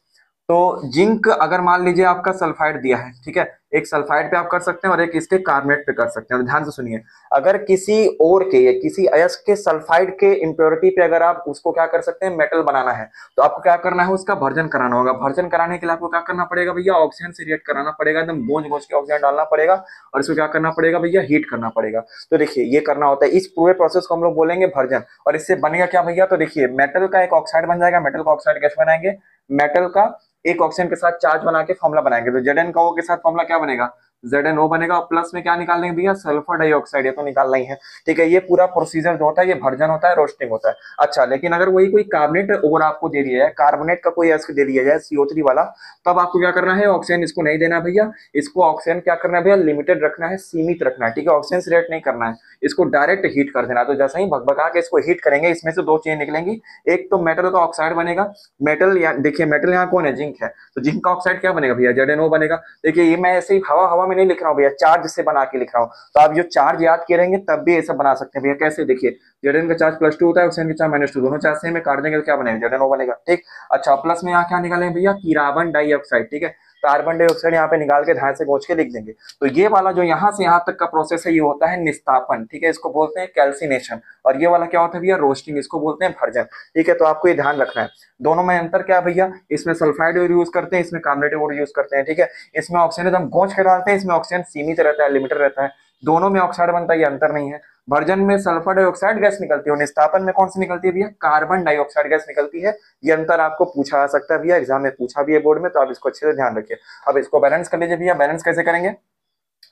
तो जिंक अगर मान लीजिए आपका सल्फाइड दिया है, ठीक है, एक सल्फाइड पे आप कर सकते हैं और एक इसके कार्बोनेट पे कर सकते हैं। तो ध्यान से सुनिए, अगर किसी और के या किसी अयस्क के सल्फाइड के इम्प्योरिटी पे अगर आप उसको क्या कर सकते हैं, मेटल बनाना है, तो आपको क्या करना है, उसका भर्जन कराना होगा। भर्जन कराने के लिए आपको क्या करना पड़ेगा भैया, ऑक्सीजन से रिएक्ट कराना पड़ेगा, एकदम गोंज गोंज के ऑक्सीजन डालना पड़ेगा, और इसको क्या करना पड़ेगा भैया, हीट करना पड़ेगा। तो देखिए ये करना होता है, इस पूरे प्रोसेस को हम लोग बोलेंगे भर्जन। और इससे बनेगा क्या भैया, तो देखिए मेटल का एक ऑक्साइड बन जाएगा, मेटल का ऑक्साइड कैसे बनाएंगे, मेटल का एक ऑक्सीजन के साथ चार्ज बना के फॉर्मूला बनाएंगे। तो Zn का O के साथ फॉर्मूला क्या बनेगा, ZnO बनेगा, और प्लस में क्या निकाल लेंगे भैया, सल्फर डाइऑक्साइड, ये तो निकालना ही है, ठीक है। ये पूरा प्रोसीजर जो होता है ये भर्जन होता है, रोस्टिंग होता है। अच्छा, लेकिन अगर वही कोई कार्बोनेट और आपको दे दिया जाए, कार्बोनेट का कोई अयस्क दे दिया जाए CO3 वाला, तब आपको क्या करना है, ऑक्सीजन इसको नहीं देना भैया, इसको ऑक्सीजन क्या करना है भैया, लिमिटेड रखना है, सीमित रखना है, ठीक है, ऑक्सीजन से रिएक्ट नहीं करना है, इसको डायरेक्ट हीट कर देना। तो जैसे ही भगभगा के इसको हीट करेंगे, इसमें से दो चीजें निकलेंगी, एक तो मेटल का ऑक्साइड बनेगा, मेटल देखिए मेटल यहाँ कौन है, जिंक है, तो जिंक का ऑक्साइड क्या बनेगा भैया, ZnO बनेगा। देखिए ये मैं ऐसे ही हवा हवा में नहीं लिख रहा हूँ भैया, चार्ज से बना के लिख रहा हूँ। तो आप जो चार्ज याद किए रहेंगे तब भी ये सब बना सकते हैं भैया। कैसे, देखिए Zn का चार्ज +2 होता है, ऑक्सीजन का चार्ज -2, दोनों चार्ज सेम है, काट देंगे तो क्या बनेगा, ZnO बनेगा, ठीक। अच्छा, प्लस में यहाँ क्या निकालेंगे भैया, कार्बन डाइऑक्साइड, ठीक है, कार्बन डाइऑक्साइड यहाँ पे निकाल के ध्यान से गोंच के लिख देंगे। तो ये वाला जो यहाँ से यहाँ तक का प्रोसेस है ये होता है निस्तापन, ठीक है, इसको बोलते हैं कैल्सिनेशन। और ये वाला क्या होता है भैया, रोस्टिंग, इसको बोलते हैं भर्जन, ठीक है। तो आपको ये ध्यान रखना है, दोनों में अंतर क्या है भैया, इसमें सल्फाइड और यूज करते हैं, इसमें कार्बोनेट और यूज करते हैं, ठीक है। इसमें ऑक्सीजन हम गोंच के डालते हैं, इसमें ऑक्सीजन सीमित रहता है, लिमिटेड रहता है, दोनों में ऑक्साइड बनता है, ये अंतर नहीं है। भर्जन में सल्फर डाइऑक्साइड गैस निकलती है, निस्तापन में कौन सी निकलती है भैया, कार्बन डाइऑक्साइड गैस निकलती है। ये अंतर आपको पूछा आ सकता है भैया, एग्जाम में पूछा भी है बोर्ड में, तो आप इसको अच्छे से ध्यान रखिए। अब इसको बैलेंस कर लीजिए भैया, बैलेंस कैसे करेंगे,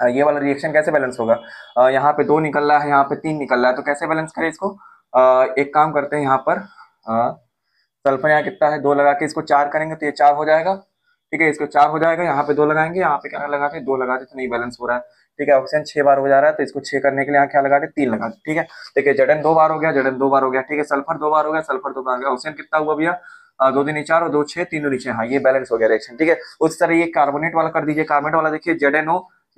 ये वाला रिएक्शन कैसे बैलेंस होगा, यहाँ पे 2 निकल रहा है, यहाँ पे 3 निकल रहा है, तो कैसे बैलेंस करें इसको, एक काम करते हैं, यहाँ पर सल्फर यहाँ कितना है, 2 लगा के इसको 4 करेंगे तो ये 4 हो जाएगा, ठीक है, इसको 4 हो जाएगा, यहाँ पे 2 लगाएंगे, यहाँ पे क्या लगाते हैं, 2 लगाते तो नहीं बैलेंस हो रहा है, ठीक है। ऑक्सीजन 6 बार हो जा रहा है, तो इसको 6 करने के लिए यहाँ क्या लगा दे, 3 लगा दे, ठीक है। देखिए Zn 2 बार हो गया, Zn 2 बार हो गया, ठीक है, सल्फर 2 बार हो गया, सल्फर 2 बार हो गया, ऑक्सीजन कितना हुआ भैया, 2 दूनी 4 और 2 6, 3 दूनी 6, हाँ ये बैलेंस हो गया रिएक्शन, ठीक है। उस तरह ये कार्बोनेट वाला कर दीजिए, कार्बोनेट वाला देखिए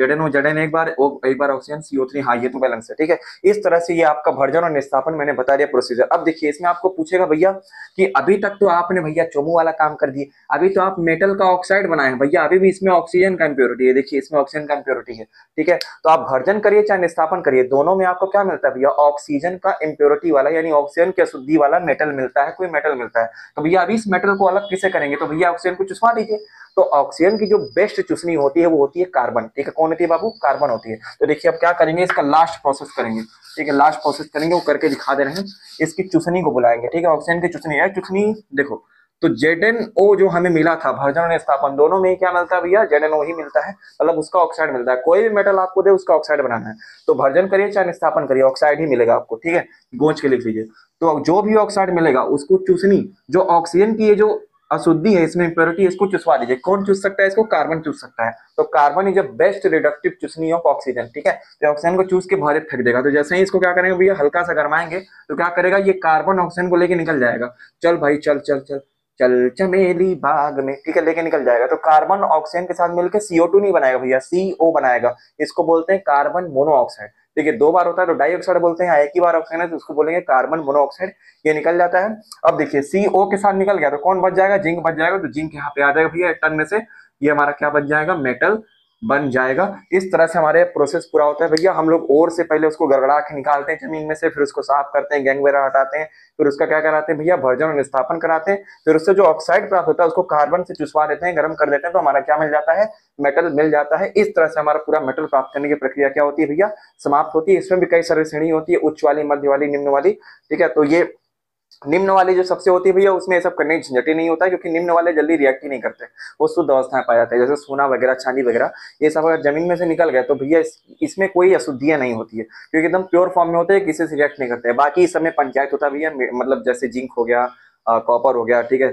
Zn एक बार ऑक्सीजन CO3, हाँ ये तो बैलेंस है, ठीक है। इस तरह से ये आपका भर्जन और निस्तापन मैंने बता दिया प्रोसीजर। अब देखिए इसमें आपको पूछेगा भैया कि अभी तक तो आपने भैया चोमू वाला काम कर दिए, अभी तो आप मेटल का ऑक्साइड बनाए हैं भैया, अभी भी इसमें ऑक्सीजन का इम्प्योरिटी है, देखिए इसमें ऑक्सीजन का इम्प्योरिटी है, ठीक है। तो आप भर्जन करिए चाहे निस्तापन करिए, दोनों में आपको क्या मिलता है भैया, ऑक्सीजन का इम्प्योरिटी वाला यानी ऑक्सीजन की अशुद्धि वाला मेटल मिलता है, कोई मेटल मिलता है। तो भैया अभी इस मेटल को अलग किसे करेंगे, तो भैया ऑक्सीजन को चुसवा दीजिए। तो ऑक्सीजन की जो बेस्ट चुसनी होती है वो होती है कार्बन, ठीक है। कौन होती है बाबू, कार्बन होती है। तो देखिए अब क्या करेंगे, इसका लास्ट प्रोसेस करेंगे, ठीक है, लास्ट प्रोसेस करेंगे, वो करके दिखा दे रहे हैं। इसकी चुसनी को बुलाएंगे, ठीक है, ऑक्सीजन की चुसनी है, चुसनी देखो। तो ZnO जो हमें मिला था भर्जन और स्थापन दोनों में ही क्या मिलता है भैया, ZnO ही मिलता है, मतलब उसका ऑक्साइड मिलता है। कोई भी मेटल आपको दे उसका ऑक्साइड बनाना है, तो भर्जन करिए चाहे स्थापन करिए ऑक्साइड ही मिलेगा आपको, ठीक है। गोंच के लिख लीजिए। तो जो भी ऑक्साइड मिलेगा उसको चूसनी, जो ऑक्सीजन की ये जो अशुद्धि है इसमें इंप्योरिटी, इसको चुसवा दीजिए। कौन चूस सकता है इसको, कार्बन चूस सकता है। तो carbon is a best reductive चुसनी ऑफ ऑक्सीजन, ठीक है। तो ऑक्सीजन को चूस के बाहर फेंक देगा। तो जैसे ही इसको क्या करेंगे भैया, हल्का सा गरमाएंगे तो क्या करेगा, ये कार्बन ऑक्सीजन को लेके निकल जाएगा। चल भाई चल चल चल चल चमेली बाग में, ठीक है, लेके निकल जाएगा। तो कार्बन ऑक्सीजन के साथ मिलकर CO2 नहीं बनाएगा भैया, CO बनाएगा। इसको बोलते हैं कार्बन मोनोऑक्साइड। देखिए दो बार होता है तो डाइऑक्साइड बोलते हैं, एक ही बार ऑक्सीजन है तो उसको बोलेंगे कार्बन मोनोऑक्साइड। ये निकल जाता है। अब देखिए CO के साथ निकल गया तो कौन बच जाएगा, जिंक बच जाएगा। तो जिंक यहाँ पे आ जाएगा भैया टन में से, ये हमारा क्या बन जाएगा, मेटल बन जाएगा। इस तरह से हमारे प्रोसेस पूरा होता है भैया। हम लोग और से पहले उसको गड़गड़ा के निकालते हैं जमीन में से, फिर उसको साफ करते हैं, गैंग वगैरह हटाते हैं, फिर उसका क्या कराते हैं भैया, भर्जन और निस्तापन कराते हैं। फिर उससे जो ऑक्साइड प्राप्त होता है उसको कार्बन से चुसवा देते हैं, गर्म कर देते हैं, तो हमारा क्या मिल जाता है, मेटल मिल जाता है। इस तरह से हमारा पूरा मेटल प्राप्त करने की प्रक्रिया क्या होती है भैया, समाप्त होती है। इसमें भी कई सारी श्रेणी होती है, उच्च वाली, मध्य वाली, निम्न वाली, ठीक है। तो ये निम्न वाली जो सबसे होती है भैया उसमें ये सब करने की झंझट ही नहीं होता है, क्योंकि निम्न वाले जल्दी रिएक्ट ही नहीं करते, वो शुद्ध अवस्था में पाए जाते हैं। जैसे सोना वगैरह, चांदी वगैरह, ये सब अगर जमीन में से निकल गए तो भैया इसमें कोई अशुद्धियां नहीं होती है, क्योंकि एकदम प्योर फॉर्म में होते हैं, किसी से रिएक्ट नहीं करते हैं। बाकी इस समय पंचायत होता है भैया, मतलब जैसे जिंक हो गया, कॉपर हो गया, ठीक है,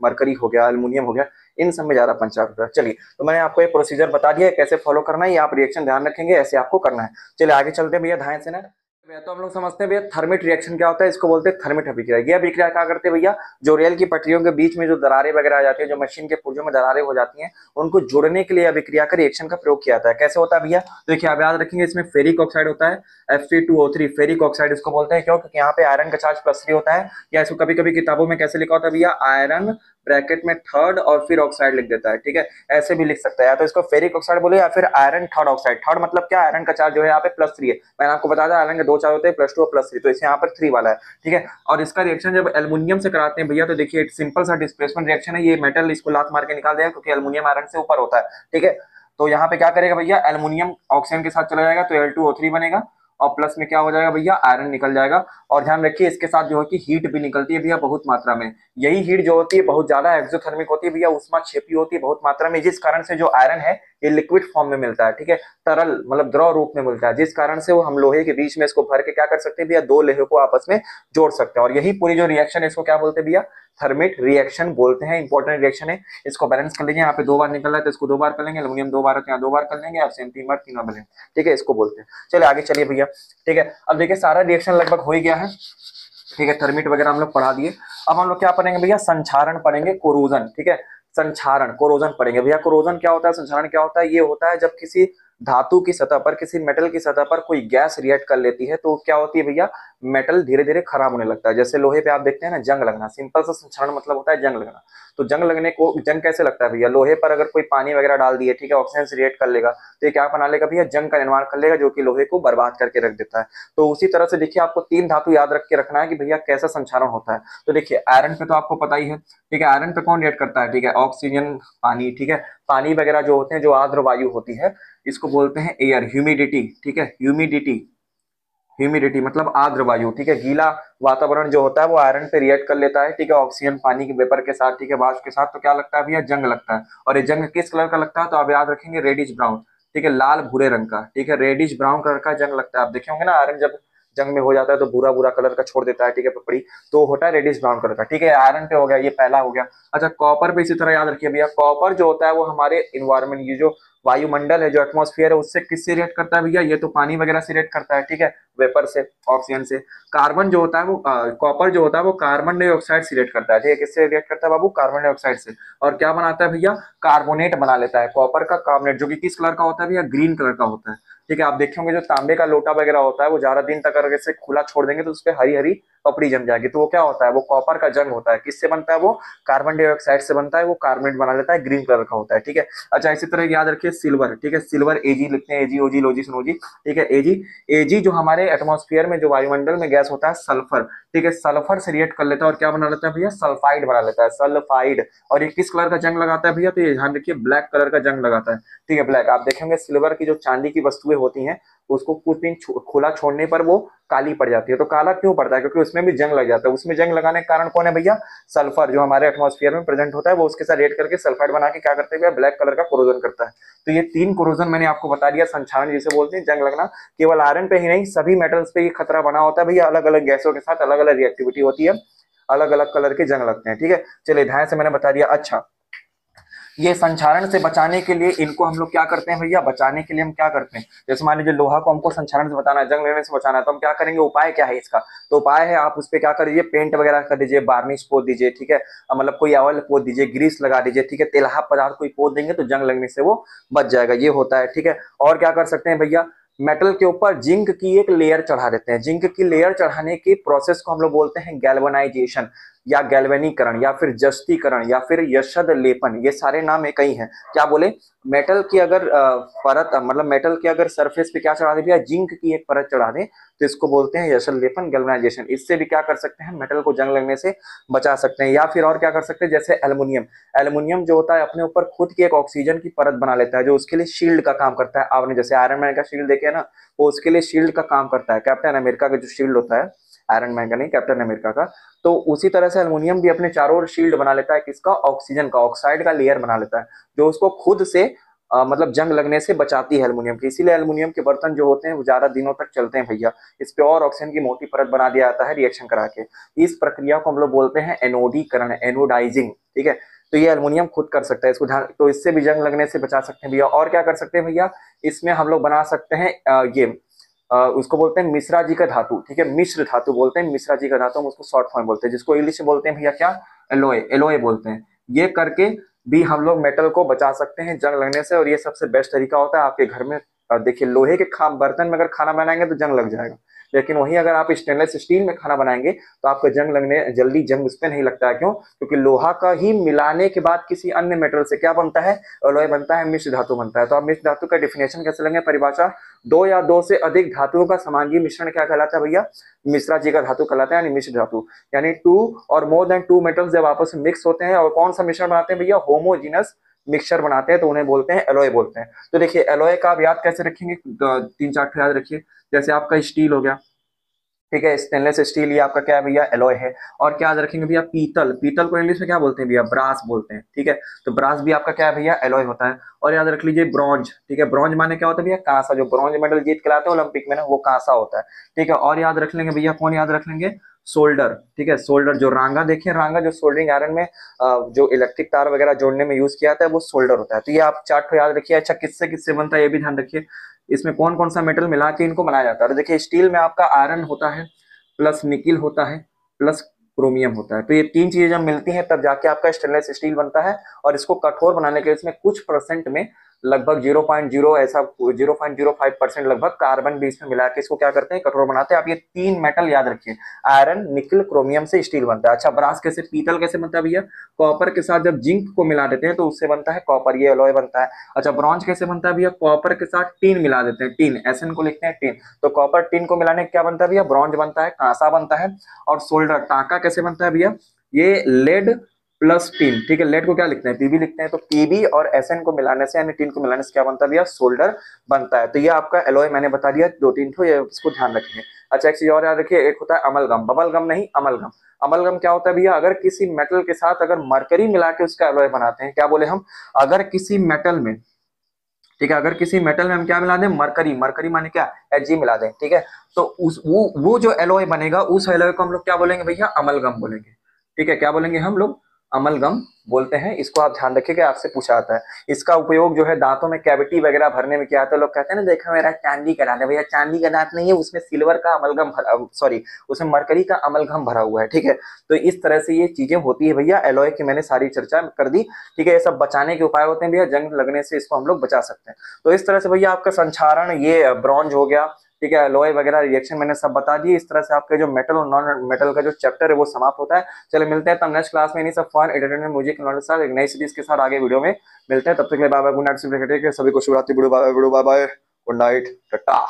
मरकरी हो गया, अल्युमिनियम हो गया, इन सब में ज्यादा पंचायत होता है। चलिए तो मैंने आपको ये प्रोसीजर बता दिया है कैसे फॉलो करना है, ये आप रिएक्शन ध्यान रखेंगे, ऐसे आपको करना है। चलिए आगे चलते हैं भैया, ध्यान से ना। तो हम लोग समझते हैं भैया थर्मिट रिएक्शन क्या होता है, इसको बोलते हैं थर्मिट अभिक्रिया। ये अभिक्रिया क्या करते हैं भैया, जो रेल की पटरियों के बीच में जो दरारें वगैरह आ जाती है, जो मशीन के पुर्जों में दरारें हो जाती हैं, उनको जोड़ने के लिए अभिक्रिया का रिएक्शन का प्रयोग किया जाता है। कैसे होता है भैया, तो देखिए आप याद रखेंगे, इसमें फेरिक ऑक्साइड होता है, Fe2O3, फेरिक ऑक्साइड इसको बोलते हैं। क्यों, क्योंकि यहाँ पे आयरन का चार्ज +3 होता है, या इसको कभी कभी किताबों में कैसे लिखा होता है भैया, आयरन ब्रैकेट में थर्ड और फिर ऑक्साइड लिख देता है, ठीक है, ऐसे भी लिख सकता है। या तो इसको फेरिक ऑक्साइड बोले या फिर आयरन थर्ड ऑक्साइड। थर्ड मतलब क्या, आयरन का चार्ज जो है यहाँ पे +3 है। मैंने आपको बताया था आयरन के 2 चार्ज होते हैं, +2 और +3, तो इसे यहाँ पर 3 वाला है, ठीक है। और इसका रिएक्शन जब एल्युमिनियम से कराते हैं भैया, तो देखिए सिंपल सा डिस्प्लेसमेंट रिएक्शन है, ये मेटल इसको लात मार के निकाल देगा, क्योंकि एल्युमिनियम आयरन से ऊपर होता है, ठीक है। तो यहाँ पे क्या करेगा भैया, एल्युमिनियम ऑक्सीजन के साथ चला जाएगा तो Al2O3 बनेगा, और प्लस में क्या हो जाएगा भैया, आयरन निकल जाएगा। और ध्यान रखिए इसके साथ जो है कि हीट भी निकलती है भैया बहुत मात्रा में। यही हीट जो होती है बहुत ज्यादा एक्सोथर्मिक होती है भैया, उष्मा क्षेपी होती है बहुत मात्रा में, जिस कारण से जो आयरन है ये लिक्विड फॉर्म में मिलता है, ठीक है, तरल मतलब द्रव रूप में मिलता है, जिस कारण से वो हम लोहे के बीच में इसको भर के क्या कर सकते हैं भैया, दो लोहे को आपस में जोड़ सकते हैं। और यही पूरी जो रिएक्शन है इसको क्या बोलते हैं भैया, थर्मिट रिएक्शन बोलते हैं। इंपॉर्टेंट रिएक्शन है, इसको बैलेंस कर लीजिए। यहाँ पे 2 बार निकल रहा है तो इसको 2 बार कर लेंगे, एल्युमिनियम 2 बार है तो यहाँ 2 बार कर लेंगे, FCN 3 बार, 3 बार बनेंगे, ठीक है, इसको बोलते हैं। चलिए आगे चलिए भैया, ठीक है। अब देखिए सारा रिएक्शन लगभग हो ही गया है, ठीक है, थर्मिट वगैरह हम लोग पढ़ा दिए। अब हम लोग क्या पढ़ेंगे भैया, संक्षारण पढ़ेंगे, कोरोजन, ठीक है, संक्षारण कोरोजन पढ़ेंगे भैया। कोरोजन क्या होता है, संक्षारण क्या होता है, ये होता है जब किसी धातु की सतह पर, किसी मेटल की सतह पर कोई गैस रिएक्ट कर लेती है तो क्या होती है भैया, मेटल धीरे धीरे खराब होने लगता है। जैसे लोहे पे आप देखते हैं ना जंग लगना, सिंपल सा संक्षारण मतलब होता है जंग लगना। तो जंग लगने को, जंग कैसे लगता है भैया, लोहे पर अगर कोई पानी वगैरह डाल दिए, ठीक है, ऑक्सीजन से रिएक्ट कर लेगा तो ये क्या बना लेगा भैया, जंग का निर्माण कर लेगा, जो कि लोहे को बर्बाद करके रख देता है। तो उसी तरह से देखिए आपको 3 धातु याद रख के रखना है कि भैया कैसा संक्षारण होता है। तो देखिए आयरन पे तो आपको पता ही है, ठीक है, आयरन पे कौन रिएक्ट करता है, ठीक है, ऑक्सीजन, पानी, ठीक है, पानी वगैरह जो होते हैं, जो आर्द्र वायु होती है इसको बोलते हैं एयर, ह्यूमिडिटी, ठीक है, ह्यूमिडिटी, ह्यूमिडिटी मतलब आर्द्र वायु, ठीक है। गीला वातावरण जो होता है वो आयरन पे रिएक्ट कर लेता है, ठीक है, ऑक्सीजन पानी के वेपर के साथ, ठीक है, वाष्प के साथ, तो क्या लगता है भैया, जंग लगता है। और ये जंग किस कलर का लगता है, तो आप याद रखेंगे रेडिश ब्राउन, ठीक है, लाल भूरे रंग का, ठीक है, रेडिश ब्राउन कलर का जंग लगता है। आप देखे होंगे ना आयरन जब जंग में हो जाता है तो भूरा भूरा कलर का छोड़ देता है, ठीक है, पपड़ी, तो होता है रेडिश ब्राउन कलर का, ठीक है। आयरन पे हो गया, ये पहला हो गया। अच्छा, कॉपर पे इसी तरह याद रखिए भैया, कॉपर जो होता है वो हमारे इन्वायरमेंट, ये जो वायुमंडल है, जो एटमॉस्फेयर है, उससे किससे रिएक्ट करता है भैया, ये तो पानी वगैरह से रिएक्ट करता है, ठीक है, वेपर से, ऑक्सीजन से। कार्बन जो होता है वो कॉपर जो होता है वो कार्बन डाइऑक्साइड से रिएक्ट करता है, ठीक है, किससे रिएक्ट करता है बाबू, कार्बन डाइऑक्साइड से। और क्या बनाता है भैया, कार्बोनेट बना लेता है, कॉपर का कार्बोनेट, जो कि किस कलर का होता है भैया, ग्रीन कलर का होता है, ठीक है। आप देखे होंगे जो तांबे का लोटा वगैरह होता है वो ज्यादा दिन तक अगर इसे खुला छोड़ देंगे तो उस पर हरी हरी पपड़ी जम जाएगी, तो वो क्या होता है, वो कॉपर का जंग होता है, किससे बनता है वो, कार्बन डाइऑक्साइड से बनता है, वो कार्बोनेट बना लेता है, ग्रीन कलर का होता है, ठीक है। अच्छा, इसी तरह याद रखिए सिल्वर, ठीक है, सिल्वर एजी लिखते हैं, एजी ओजी लोजी सुनोजी, ठीक है, एजी। एजी जो हमारे एटमॉस्फेयर में, जो वायुमंडल में गैस होता है, सल्फर, ठीक है, सल्फर से रिएक्ट कर लेता है और क्या बना लेता है भैया, सल्फाइड बना लेता है, सल्फाइड। और ये किस कलर का जंग लगाता है भैया, तो ये ध्यान रखिए ब्लैक कलर का जंग लगाता है, ठीक है, ब्लैक। आप देखेंगे सिल्वर की जो चांदी की वस्तुएं होती हैं उसको कुछ दिन खुला छोड़ने पर वो काली पड़ जाती है, तो काला क्यों पड़ता है, क्योंकि उसमें भी जंग लग जाता है। उसमें जंग लगाने के कारण कौन है भैया, सल्फर, जो हमारे एटमॉस्फेयर में प्रेजेंट होता है, वो उसके साथ रिएक्ट करके सल्फाइड बना के क्या करते हैं, ब्लैक कलर का कोरोजन करता है। तो ये 3 कोरोजन मैंने आपको बता दिया, संक्षारण जिसे बोलते हैं, जंग लगना। केवल आयरन पे ही नहीं, सभी मेटल्स पे ये खतरा बना होता है भैया, अलग अलग गैसों के साथ अलग अलग रिएक्टिविटी होती है, अलग अलग कलर के जंग लगते हैं, ठीक है। चलिए, ध्यान से मैंने बता दिया। अच्छा, ये संक्षारण से बचाने के लिए इनको हम लोग क्या करते हैं भैया, बचाने के लिए हम क्या करते हैं, जैसे मान लीजिए लोहा को हमको संक्षारण से बचाना है, जंग लगने से बचाना है, तो हम क्या करेंगे, उपाय क्या है इसका, तो उपाय है आप उस पर क्या कर दीजिए, पेंट वगैरह कर दीजिए, बार्निश पोत दीजिए, ठीक है, मतलब कोई ऑयल पोत दीजिए, ग्रीस लगा दीजिए, ठीक है, तेलहा पदार्थ कोई पोत देंगे तो जंग लगने से वो बच जाएगा, ये होता है, ठीक है। और क्या कर सकते हैं भैया, मेटल के ऊपर जिंक की एक लेयर चढ़ा देते हैं, जिंक की लेयर चढ़ाने की प्रोसेस को हम लोग बोलते हैं गैल्वेनाइजेशन, या गैल्वेनीकरण, या फिर जस्तीकरण, या फिर यशद लेपन, ये सारे नाम एक ही हैं। क्या बोले, मेटल की अगर परत, मतलब मेटल के अगर सरफेस पे क्या चढ़ा दे भैया, जिंक की एक परत चढ़ा दे, तो इसको बोलते हैं यशद लेपन, गैल्वेनाइजेशन। इससे भी क्या कर सकते हैं, मेटल को जंग लगने से बचा सकते हैं। या फिर और क्या कर सकते हैं, जैसे एल्युमिनियम, एल्युमिनियम जो होता है अपने ऊपर खुद की एक ऑक्सीजन की परत बना लेता है, जो उसके लिए शील्ड का काम करता है। आपने जैसे आयरन मैन का शील्ड देखे ना, वो उसके लिए शील्ड का काम करता है, कैप्टन अमेरिका का जो शील्ड होता है, आयरन मैन का नहीं, कैप्टन अमेरिका का। तो उसी तरह से एल्युमिनियम भी अपने चारों ओर शील्ड बना लेता है, किसका, ऑक्सीजन का, ऑक्साइड का लेयर बना लेता है, जो उसको खुद से मतलब जंग लगने से बचाती है एल्युमिनियम की। इसीलिए एल्युमिनियम के बर्तन जो होते हैं वो ज्यादा दिनों तक चलते हैं भैया। इस पे और ऑक्सीजन की मोटी परत बना दिया जाता है रिएक्शन करा के। इस प्रक्रिया को हम लोग बोलते हैं एनोडीकरण, एनोडाइजिंग, ठीक है। तो ये एल्युमिनियम खुद कर सकता है, इसको ध्यान, तो इससे भी जंग लगने से बचा सकते हैं भैया। और क्या कर सकते हैं भैया, इसमें हम लोग बना सकते हैं ये उसको बोलते हैं मिश्रा जी का धातु, ठीक है, मिश्र धातु बोलते हैं, मिश्रा जी का धातु हम उसको शॉर्ट फॉर्म बोलते हैं, जिसको इंग्लिश में बोलते हैं भैया क्या, एलोए, एलोए बोलते हैं। ये करके भी हम लोग मेटल को बचा सकते हैं जंग लगने से, और ये सबसे बेस्ट तरीका होता है आपके घर में। देखिए लोहे के बर्तन में अगर खाना बनाएंगे तो जंग लग जाएगा, लेकिन वहीं अगर आप स्टेनलेस स्टील में खाना बनाएंगे तो आपका जंग लगने जल्दी जंग उस पर नहीं लगता है। क्यों, क्योंकि लोहा का ही मिलाने के बाद किसी अन्य मेटल से क्या बनता है, एलॉय बनता है, मिश्र धातु बनता है। तो आप मिश्र धातु का डिफिनेशन कैसे लेंगे, परिभाषा, दो या दो से अधिक धातुओं का समांगी मिश्रण क्या कहलाता है भैया, मिश्रा जी का धातु कहलाता है, यानी मिश्र धातु। यानी 2 और मोर देन 2 मेटल्स जब आपस में मिक्स होते हैं और कौन सा मिश्रण बनाते हैं भैया, होमोजीनस मिक्सचर बनाते हैं, तो उन्हें बोलते हैं एलॉय बोलते हैं। तो देखिए एलॉय का आप याद कैसे रखेंगे, 3-4 याद रखिए। जैसे आपका स्टील हो गया, ठीक है, स्टेनलेस स्टील, ये आपका क्या है भैया, एलॉय है। और क्या याद रखेंगे भैया, पीतल, पीतल को इंग्लिश में क्या बोलते हैं भैया, ब्रास बोलते हैं, ठीक है। तो ब्रास भी आपका क्या है भैया, एलॉय होता है। और याद रख लीजिए ब्रॉन्ज, ठीक है, ब्रॉन्ज माने क्या होता है भैया, कांसा, जो ब्रॉन्ज मेडल जीत के लाते हैं ओलंपिक में ना, वो कांसा होता है, ठीक है। और याद रख लेंगे भैया, कौन याद रख लेंगे, सोल्डर, ठीक है, सोल्डर, जो रांगा देखिए, रांगा जो सोल्डरिंग आयरन में जो इलेक्ट्रिक तार वगैरह जोड़ने में यूज किया जाता है, वो सोल्डर होता है। तो ये आप 4 याद रखिए। अच्छा, किससे किससे बनता है ये भी ध्यान रखिए, इसमें कौन कौन सा मेटल मिला के इनको बनाया जाता है। तो देखिए स्टील में आपका आयरन होता है, प्लस निकिल होता है, प्लस क्रोमियम होता है। तो ये 3 चीजें जब मिलती हैं तब जाके आपका स्टेनलेस स्टील बनता है। और इसको कठोर बनाने के लिए इसमें कुछ परसेंट में लगभग 0.0 ऐसा 0.05% लगभग कार्बन भी इसमें मिला के इसको क्या करते हैं, कठोर बनाते हैं। आप ये 3 मेटल याद रखिए, आयरन, निकल, क्रोमियम से स्टील बनता है। अच्छा, ब्रास कैसे, पीतल कैसे बनता है भैया, कॉपर के साथ जब जिंक को मिला देते हैं तो उससे बनता है कॉपर, ये एलॉय बनता है। अच्छा, ब्रॉन्ज कैसे बनता है भैया, कॉपर के साथ टीन मिला देते हैं, टीन, एसएन को लिखते हैं टीन, तो कॉपर टीन को मिलाने क्या बनता है भैया, ब्रॉन्ज बनता है, कांसा बनता है। और सोल्डर, टांका कैसे बनता है भैया, ये लेड प्लस टीन, ठीक है, लेड को क्या लिखते हैं, पीबी लिखते हैं, तो पीबी और एसएन को मिलाने से यानी टीन को मिलाने से क्या बनता है भैया, सोल्डर बनता है। तो ये आपका एलॉय मैंने बता दिया 2-3 ठो, ये इसको ध्यान रखेंगे। अच्छा, एक चीज और याद रखिए, एक होता है अमलगम, बबल गम नहीं, अमलगम। अमलगम क्या होता है भैया, अगर किसी मेटल के साथ अगर मरकरी मिला के उसका एलॉय बनाते हैं, क्या बोले हम, अगर किसी मेटल में ठीक है। अगर किसी मेटल में हम क्या मिला दें, मरकरी, मरकरी माने क्या, Hg मिला दें, ठीक है, तो उस वो जो एलॉय बनेगा, उस एलॉय को हम लोग क्या बोलेंगे भैया, अमलगम बोलेंगे। ठीक है, क्या बोलेंगे हम लोग, अमलगम बोलते हैं। इसको आप ध्यान रखिएगा, आपसे पूछा आता है। इसका उपयोग जो है दांतों में कैविटी वगैरह भरने में किया आता है। लोग कहते हैं ना, देखा मेरा चांदी का दांत है, भैया चांदी का दांत नहीं है, उसमें सिल्वर का अमलगम सॉरी, उसमें मरकरी का अमलगम भरा हुआ है। ठीक है, तो इस तरह से ये चीजें होती है भैया। एलॉय की मैंने सारी चर्चा कर दी। ठीक है, ये सब बचाने के उपाय होते हैं भैया, जंग लगने से इसको हम लोग बचा सकते हैं। तो इस तरह से भैया आपका संक्षारण ये ब्रॉन्ज हो गया। ठीक है, एलॉय वगैरह रिएक्शन मैंने सब बता दिए। इस तरह से आपके जो मेटल और नॉन मेटल का जो चैप्टर है वो समाप्त होता है। चले मिलते हैं तब नेक्स्ट क्लास में, इन्हीं सब फन एंटरटेनमेंट म्यूजिक नॉलेज के साथ, एक नई सीरीज के साथ आगे वीडियो में मिलते हैं। तब तक के लिए बाय बाय, गुड नाइट, सभी को शुभ रात्रि, goodbye, good night, Tata.